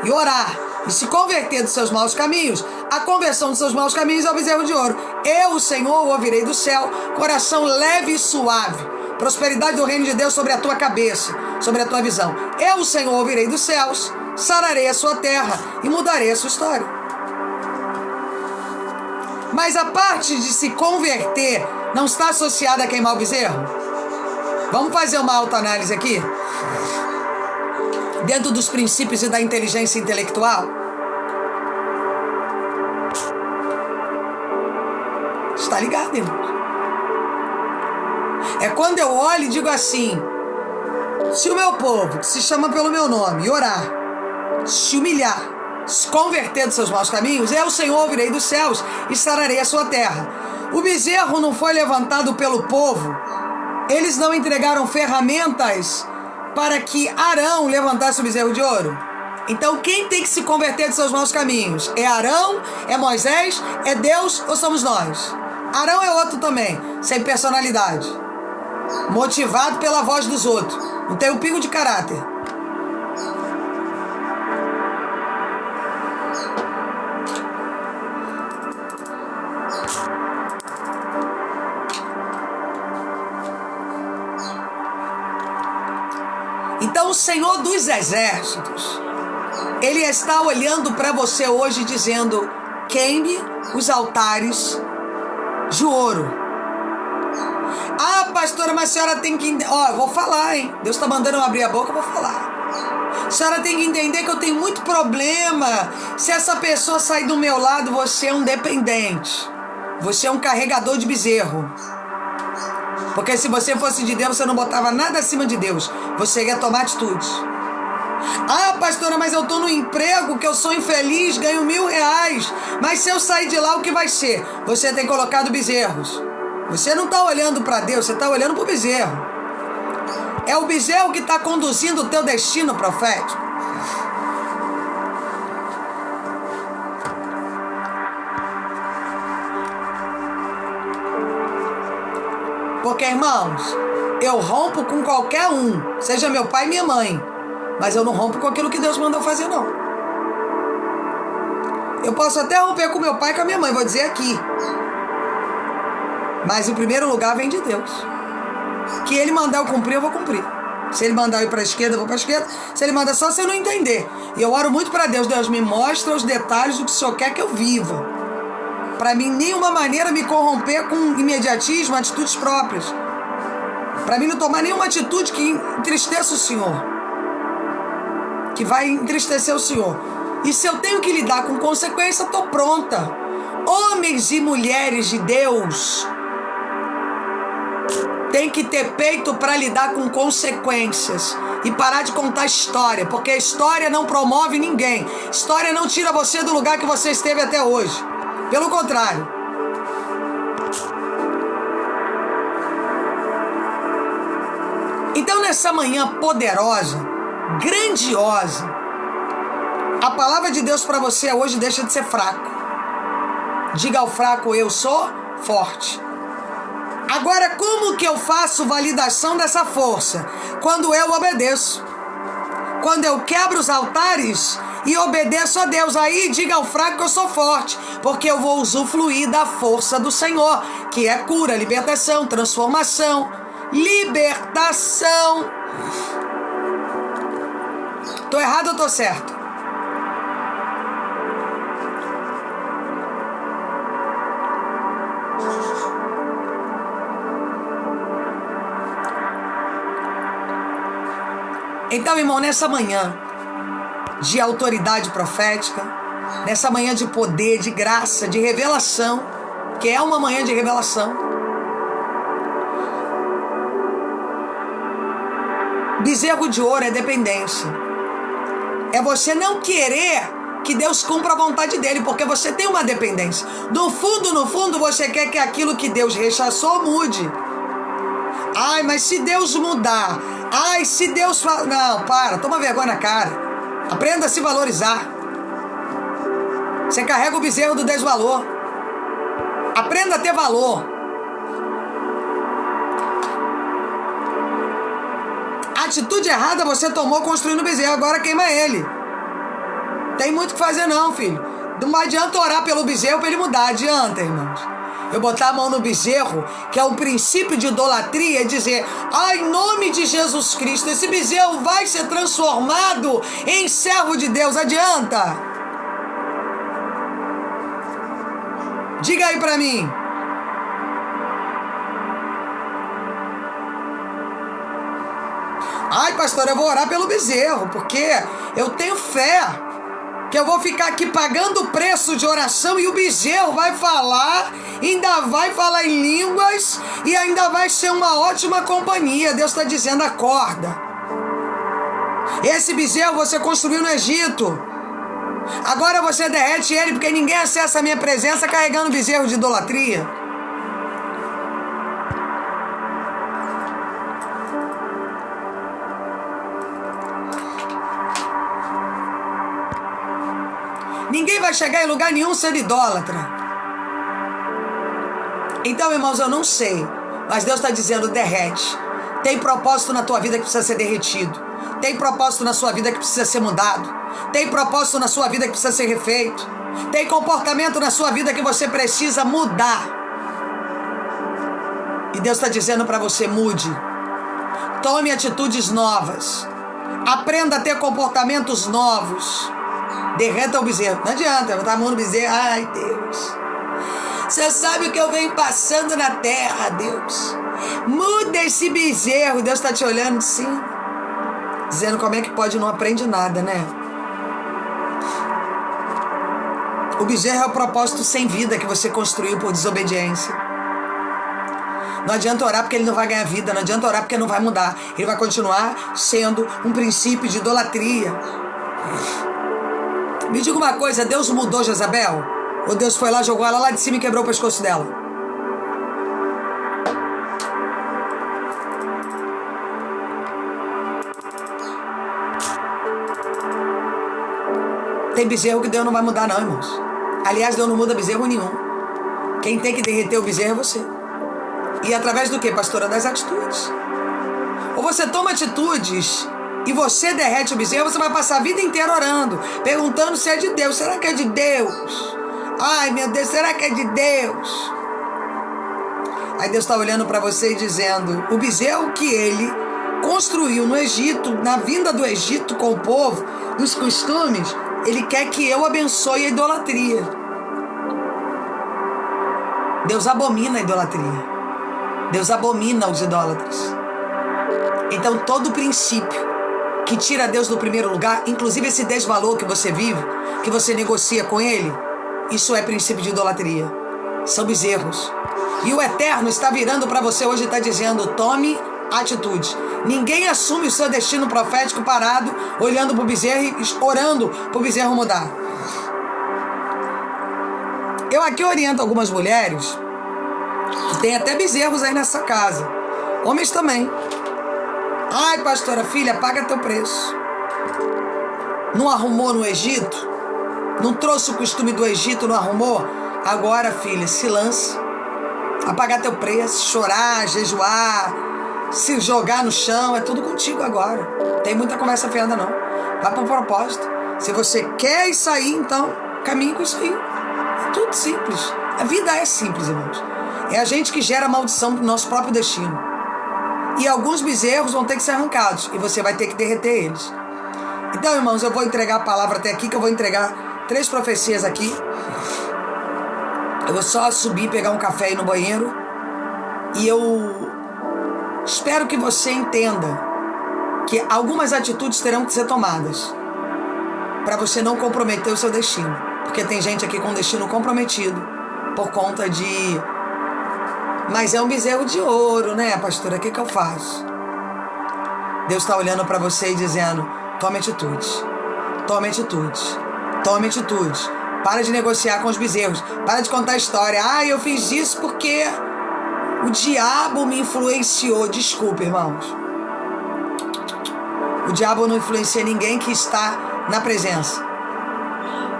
e orar e se converter dos seus maus caminhos, a conversão dos seus maus caminhos é o bezerro de ouro. Eu, o Senhor, o ouvirei do céu, coração leve e suave, prosperidade do reino de Deus sobre a tua cabeça, sobre a tua visão. Eu, o Senhor, ouvirei dos céus, sararei a sua terra e mudarei a sua história. Mas a parte de se converter não está associada a queimar o bezerro? Vamos fazer uma autoanálise aqui? Dentro dos princípios e da inteligência intelectual? Está ligado, irmão? É quando eu olho e digo assim: se o meu povo, que se chama pelo meu nome, orar, se humilhar, se converter dos seus maus caminhos, eu, o Senhor, ouvirei dos céus e sararei a sua terra. O bezerro não foi levantado pelo povo. Eles não entregaram ferramentas para que Arão levantasse o bezerro de ouro. Então quem tem que se converter dos seus maus caminhos? É Arão? É Moisés? É Deus ou somos nós? Arão é outro também, sem personalidade. motivado pela voz dos outros. Não tem um pingo de caráter. Então o Senhor dos Exércitos, Ele está olhando para você hoje dizendo: queime os altares de ouro. Ah, pastora, mas a senhora tem que... eu vou falar, hein? Deus está mandando eu abrir a boca, eu vou falar. A senhora tem que entender que eu tenho muito problema. Se essa pessoa sair do meu lado, você é um dependente. Você é um carregador de bezerro. Porque se você fosse de Deus, você não botava nada acima de Deus. Você ia tomar atitude. Ah, pastora, mas eu estou no emprego, que eu sou infeliz, ganho R$1.000. Mas se eu sair de lá, o que vai ser? Você tem colocado bezerros. Você não está olhando para Deus, você está olhando para o bezerro. É o bezerro que está conduzindo o teu destino profético. Porque, irmãos, eu rompo com qualquer um, seja meu pai e minha mãe, mas eu não rompo com aquilo que Deus mandou fazer, não. Eu posso até romper com meu pai e com a minha mãe, vou dizer aqui. Mas em primeiro lugar vem de Deus. Que Ele mandar eu cumprir, eu vou cumprir. Se Ele mandar eu ir para a esquerda, eu vou para a esquerda. Se Ele mandar só se eu não entender. E eu oro muito para Deus. Deus me mostra os detalhes do que o Senhor quer que eu viva. Para mim, nenhuma maneira me corromper com imediatismo, atitudes próprias. Para mim não tomar nenhuma atitude que entristeça o Senhor. Que vai entristecer o Senhor. E se eu tenho que lidar com consequência, estou pronta. Homens e mulheres de Deus tem que ter peito para lidar com consequências e parar de contar história, porque a história não promove ninguém. História não tira você do lugar que você esteve até hoje. Pelo contrário. Então, nessa manhã poderosa, grandiosa, a palavra de Deus para você hoje deixa de ser fraco. Diga ao fraco: eu sou forte. Agora, como que eu faço validação dessa força? Quando eu obedeço. Quando eu quebro os altares e obedeço a Deus. Aí diga ao fraco que eu sou forte. Porque eu vou usufruir da força do Senhor. Que é cura, libertação, transformação. Libertação. Tô errado ou tô certo? Então, irmão, nessa manhã de autoridade profética, nessa manhã de poder, de graça, de revelação, que é uma manhã de revelação, bezerro de ouro é dependência. É você não querer que Deus cumpra a vontade dele, porque você tem uma dependência. No fundo, você quer que aquilo que Deus rechaçou mude. Ai, mas se Deus mudar... Ai, se Deus fala... Não, toma vergonha na cara. Aprenda a se valorizar. Você carrega o bezerro do desvalor. Aprenda a ter valor. A atitude errada você tomou construindo o bezerro, agora queima ele. Tem muito o que fazer não, filho. Não adianta orar pelo bezerro para ele mudar. Adianta, irmãos. Eu botar a mão no bezerro, que é o princípio de idolatria, e dizer: em nome de Jesus Cristo, esse bezerro vai ser transformado em servo de Deus. Adianta? Diga aí pra mim. Ai, pastor, eu vou orar pelo bezerro, porque eu tenho fé que eu vou ficar aqui pagando o preço de oração e o bezerro vai falar, ainda vai falar em línguas e ainda vai ser uma ótima companhia. Deus está dizendo: acorda. Esse bezerro você construiu no Egito. Agora você derrete ele, porque ninguém acessa a minha presença carregando bezerro de idolatria. Ninguém vai chegar em lugar nenhum sendo idólatra. Então, irmãos, eu não sei Mas Deus está dizendo, derrete. Tem propósito na tua vida que precisa ser derretido. Tem propósito na sua vida que precisa ser mudado. Tem propósito na sua vida que precisa ser refeito. Tem comportamento na sua vida que você precisa mudar. E Deus está dizendo para você, mude. Tome atitudes novas. Aprenda a ter comportamentos novos. Derreta o bezerro. Não adianta, botar a mão no bezerro. Ai, Deus. Você sabe o que eu venho passando na terra, Deus. Muda esse bezerro. Deus está te olhando sim. Dizendo como é que pode, não aprende nada, né? O bezerro é o propósito sem vida que você construiu por desobediência. Não adianta orar porque ele não vai ganhar vida. Não adianta orar porque não vai mudar. Ele vai continuar sendo um princípio de idolatria. Me diga uma coisa, Deus mudou Jezabel? Ou Deus foi lá, jogou ela lá de cima e quebrou o pescoço dela? Tem bezerro que Deus não vai mudar não, irmãos. Aliás, Deus não muda bezerro nenhum. Quem tem que derreter o bezerro é você. E através do quê, pastora? Das atitudes. Ou você toma atitudes e você derrete o bezerro, você vai passar a vida inteira orando, perguntando se é de Deus. Será que é de Deus? Ai, meu Deus, será que é de Deus? Aí Deus está olhando para você e dizendo, o bezerro que ele construiu no Egito, na vinda do Egito com o povo, dos costumes, ele quer que eu abençoe a idolatria. Deus abomina a idolatria. Deus abomina os idólatras. Então todo princípio que tira Deus do primeiro lugar, inclusive esse desvalor que você vive, que você negocia com ele, isso é princípio de idolatria. São bezerros. E o Eterno está virando para você hoje e está dizendo, tome atitude. Ninguém assume o seu destino profético parado, olhando para o bezerro e orando para o bezerro mudar. Eu aqui oriento algumas mulheres que tem até bezerros aí nessa casa. Homens também. Ai, pastora, filha, paga teu preço. Não arrumou no Egito? Não trouxe o costume do Egito, não arrumou? Agora, filha, se lance. A pagar teu preço, chorar, jejuar, se jogar no chão, é tudo contigo agora. Tem muita conversa fiada não. Vai para o propósito. Se você quer sair, então, caminhe com isso aí. É tudo simples. A vida é simples, irmãos. É a gente que gera a maldição do nosso próprio destino. E alguns bezerros vão ter que ser arrancados. E você vai ter que derreter eles. Então, irmãos, eu vou entregar a palavra até aqui, que eu vou entregar 3 profecias aqui. Eu vou só subir, pegar um café aí no banheiro. E eu espero que você entenda que algumas atitudes terão que ser tomadas para você não comprometer o seu destino. Porque tem gente aqui com destino comprometido por conta de... Mas é um bezerro de ouro, né, pastora? O que eu faço? Deus está olhando para você e dizendo, tome atitudes. Tome atitudes. Tome atitudes. Para de negociar com os bezerros. Para de contar a história. Ah, eu fiz isso porque o diabo me influenciou. Desculpe, irmãos. O diabo não influencia ninguém que está na presença.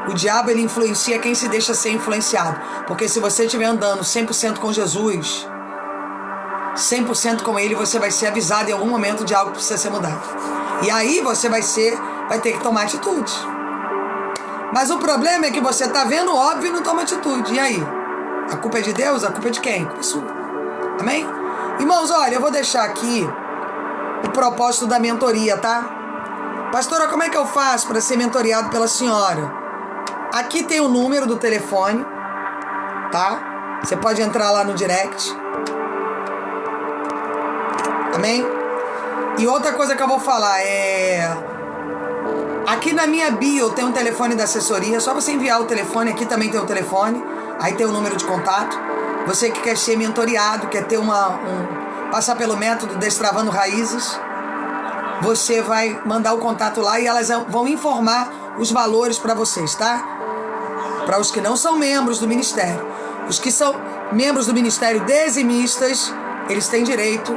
O diabo, ele influencia quem se deixa ser influenciado. Porque se você estiver andando 100% com Jesus, 100% com ele, você vai ser avisado em algum momento de algo que precisa ser mudado. E aí você vai ter que tomar atitude. Mas o problema é que você está vendo óbvio e não toma atitude. E aí? A culpa é de Deus? A culpa é de quem? A culpa é sua. Amém? Irmãos, olha, eu vou deixar aqui o propósito da mentoria, tá? Pastora, como é que eu faço para ser mentoriado pela senhora? Aqui tem o número do telefone, tá? Você pode entrar lá no direct. Amém? E outra coisa que eu vou falar é... Aqui na minha bio tem um telefone da assessoria. É só você enviar o telefone. Aqui também tem o telefone. Aí tem o número de contato. Você que quer ser mentoriado, quer ter passar pelo método Destravando Raízes, você vai mandar o contato lá e elas vão informar os valores para vocês, tá? Para os que não são membros do ministério. Os que são membros do ministério dizimistas, eles têm direito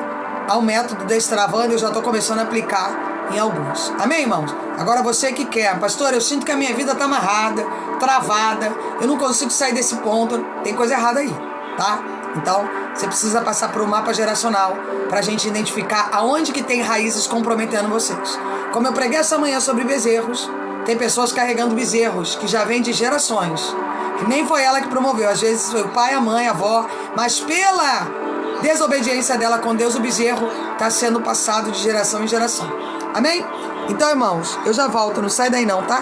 ao método Destravando. Eu já estou começando a aplicar em alguns. Amém, irmãos? Agora você que quer, pastor, eu sinto que a minha vida está amarrada, travada, eu não consigo sair desse ponto, tem coisa errada aí, tá? Então, Você precisa passar por um mapa geracional para a gente identificar aonde que tem raízes comprometendo vocês. Como eu preguei essa manhã sobre bezerros, tem pessoas carregando bezerros que já vêm de gerações, que nem foi ela que promoveu, às vezes foi o pai, a mãe, a avó, mas pela desobediência dela com Deus, o bezerro está sendo passado de geração em geração. Amém? Então, irmãos, eu já volto, não sai daí não, tá?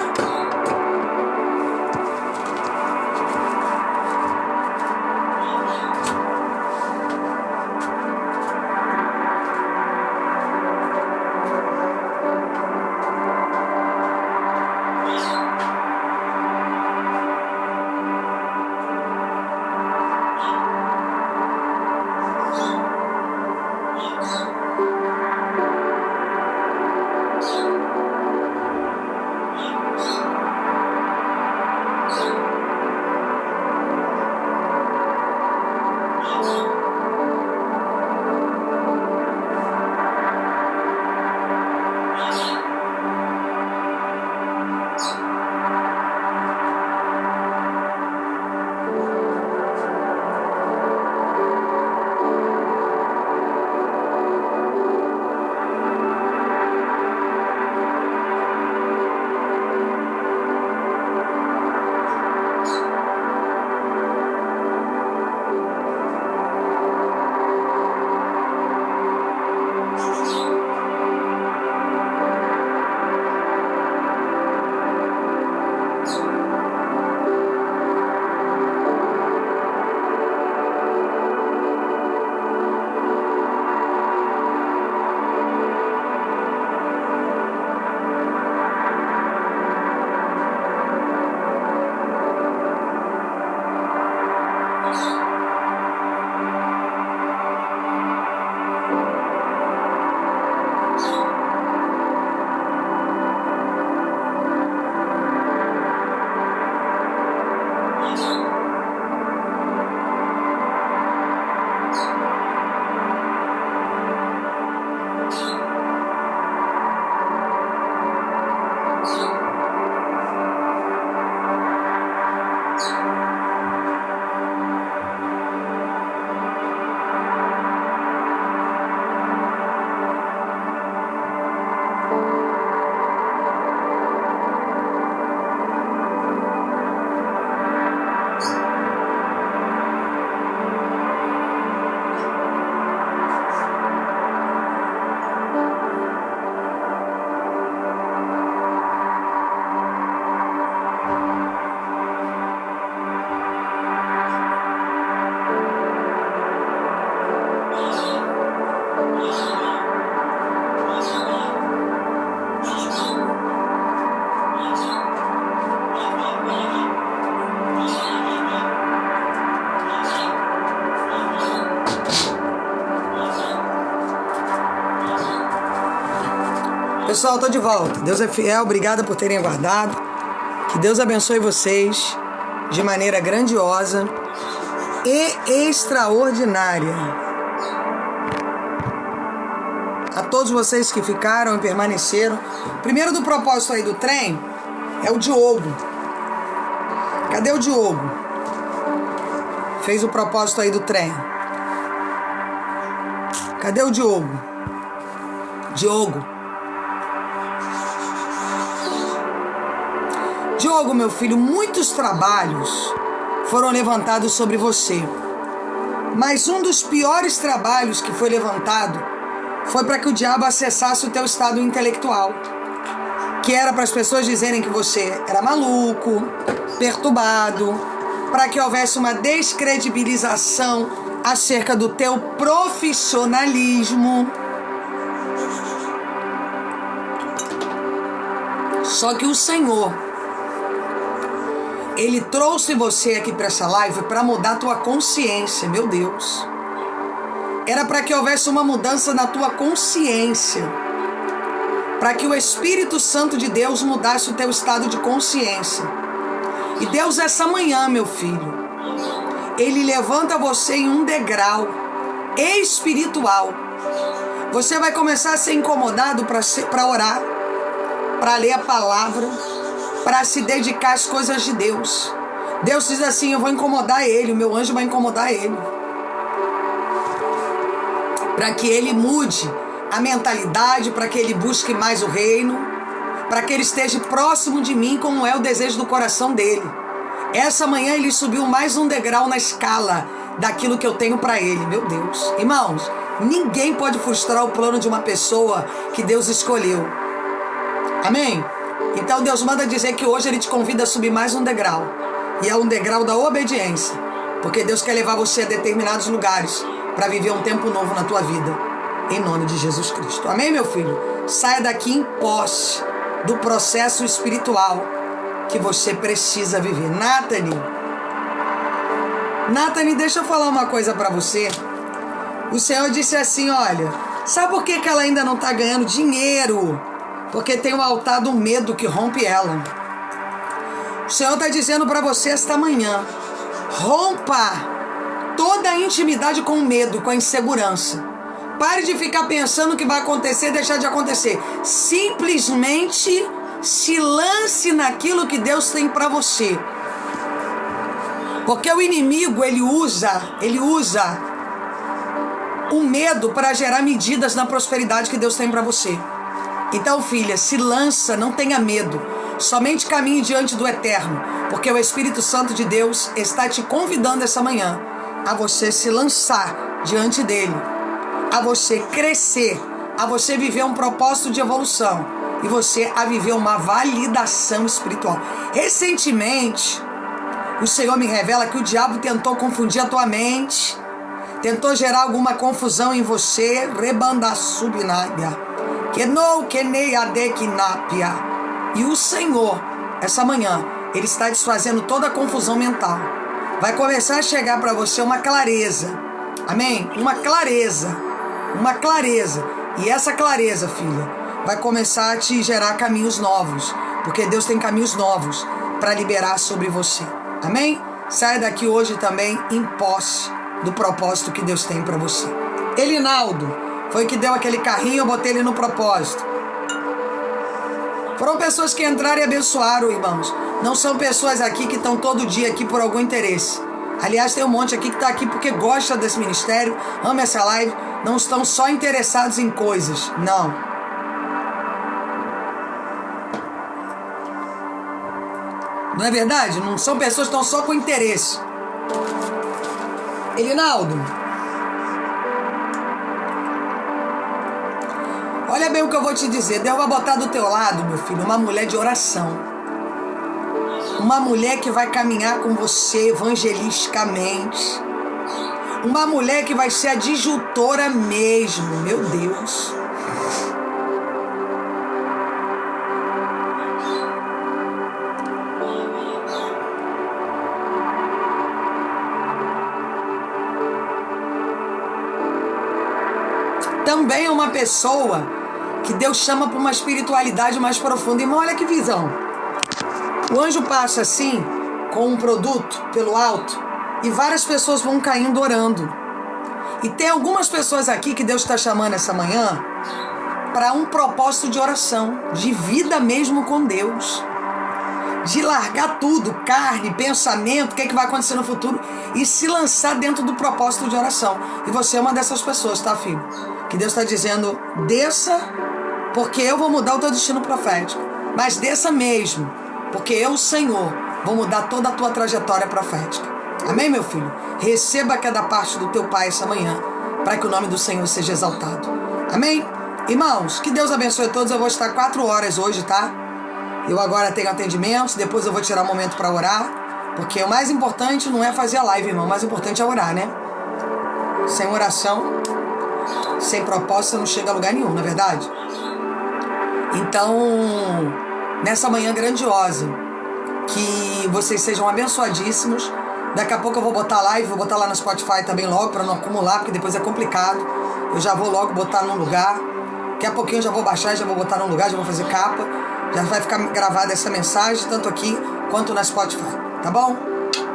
Pessoal, estou de volta. Deus é fiel, obrigada por terem aguardado. Que Deus abençoe vocês de maneira grandiosa e extraordinária. A todos vocês que ficaram e permaneceram. Primeiro do propósito aí do trem é o Diogo. Cadê o Diogo? Fez o propósito aí do trem. Cadê o Diogo? Diogo, meu filho, muitos trabalhos foram levantados sobre você. Mas um dos piores trabalhos que foi levantado foi para que o diabo acessasse o teu estado intelectual. Que era para as pessoas dizerem que você era maluco, perturbado, para que houvesse uma descredibilização acerca do teu profissionalismo. Só que o Senhor, Ele trouxe você aqui para essa live para mudar a tua consciência, meu Deus. Era para que houvesse uma mudança na tua consciência. Para que o Espírito Santo de Deus mudasse o teu estado de consciência. E Deus, essa manhã, meu filho, Ele levanta você em um degrau espiritual. Você vai começar a ser incomodado para orar, para ler a palavra, para se dedicar às coisas de Deus. Deus diz assim: eu vou incomodar ele, o meu anjo vai incomodar ele. para que ele mude a mentalidade, para que ele busque mais o reino, para que ele esteja próximo de mim, como é o desejo do coração dele. Essa manhã ele subiu mais um degrau na escala daquilo que eu tenho para ele, meu Deus. Irmãos, ninguém pode frustrar o plano de uma pessoa que Deus escolheu. Amém? Então Deus manda dizer que hoje ele te convida a subir mais um degrau. E é um degrau da obediência. Porque Deus quer levar você a determinados lugares para viver um tempo novo na tua vida. Em nome de Jesus Cristo. Amém, meu filho? Saia daqui em posse do processo espiritual que você precisa viver. Nathani, deixa eu falar uma coisa para você. O Senhor disse assim, olha, sabe por que ela ainda não está ganhando dinheiro? Porque tem um altar do medo que rompe ela. O Senhor está dizendo para você esta manhã, rompa toda a intimidade com o medo, com a insegurança. Pare de ficar pensando que vai acontecer e deixar de acontecer. Simplesmente se lance naquilo que Deus tem para você. Porque o inimigo, ele usa o medo para gerar medidas na prosperidade que Deus tem para você. Então, filha, se lança, não tenha medo. Somente caminhe diante do Eterno, porque o Espírito Santo de Deus está te convidando essa manhã a você se lançar diante dele, a você crescer, a você viver um propósito de evolução e você a viver uma validação espiritual. Recentemente, o Senhor me revela que o diabo tentou confundir a tua mente, tentou gerar alguma confusão em você, rebandassubinaia, keneiadekinapia. E o Senhor, essa manhã, ele está desfazendo toda a confusão mental. Vai começar a chegar para você uma clareza. Amém? Uma clareza. E essa clareza, filha, vai começar a te gerar caminhos novos. Porque Deus tem caminhos novos para liberar sobre você. Amém? Saia daqui hoje também em posse do propósito que Deus tem para você. Elinaldo foi que deu aquele carrinho, eu botei ele no propósito. Foram pessoas que entraram e abençoaram, irmãos. Não são pessoas aqui que estão todo dia aqui por algum interesse. Aliás, tem um monte aqui que está aqui porque gosta desse ministério, ama essa live, não estão só interessados em coisas. Não. Não é verdade? Não são pessoas que estão só com interesse. Elinaldo, olha bem o que eu vou te dizer. Deus vai botar do teu lado, meu filho, uma mulher de oração. Uma mulher que vai caminhar com você evangelisticamente. Uma mulher que vai ser a disjuntora mesmo, meu Deus. Também é uma pessoa que Deus chama para uma espiritualidade mais profunda. Irmão, olha que visão. O anjo passa assim, com um produto pelo alto, e várias pessoas vão caindo orando. E tem algumas pessoas aqui que Deus está chamando essa manhã para um propósito de oração, de vida mesmo com Deus. De largar tudo, carne, pensamento, o que é que vai acontecer no futuro, e se lançar dentro do propósito de oração. E você é uma dessas pessoas, tá, filho? Que Deus está dizendo, desça, porque eu vou mudar o teu destino profético. Mas desça mesmo, porque eu, Senhor, vou mudar toda a tua trajetória profética. Amém, meu filho? Receba cada parte do teu Pai essa manhã, para que o nome do Senhor seja exaltado. Amém? Irmãos, que Deus abençoe a todos. Eu vou estar 4 horas hoje, tá? Eu agora tenho atendimentos, depois eu vou tirar um momento para orar, porque o mais importante não é fazer a live, irmão, o mais importante é orar, né? Sem oração, sem propósito, você não chega a lugar nenhum, não é verdade? Então, nessa manhã grandiosa, que vocês sejam abençoadíssimos. Daqui a pouco eu vou botar a live, vou botar lá no Spotify também logo, para não acumular, porque depois é complicado. Eu já vou logo botar num lugar, daqui a pouquinho eu já vou baixar, já vou botar num lugar, já vou fazer capa. Já vai ficar gravada essa mensagem, tanto aqui quanto na Spotify, tá bom?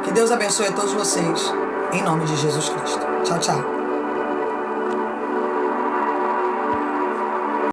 Que Deus abençoe a todos vocês, em nome de Jesus Cristo. Tchau, tchau.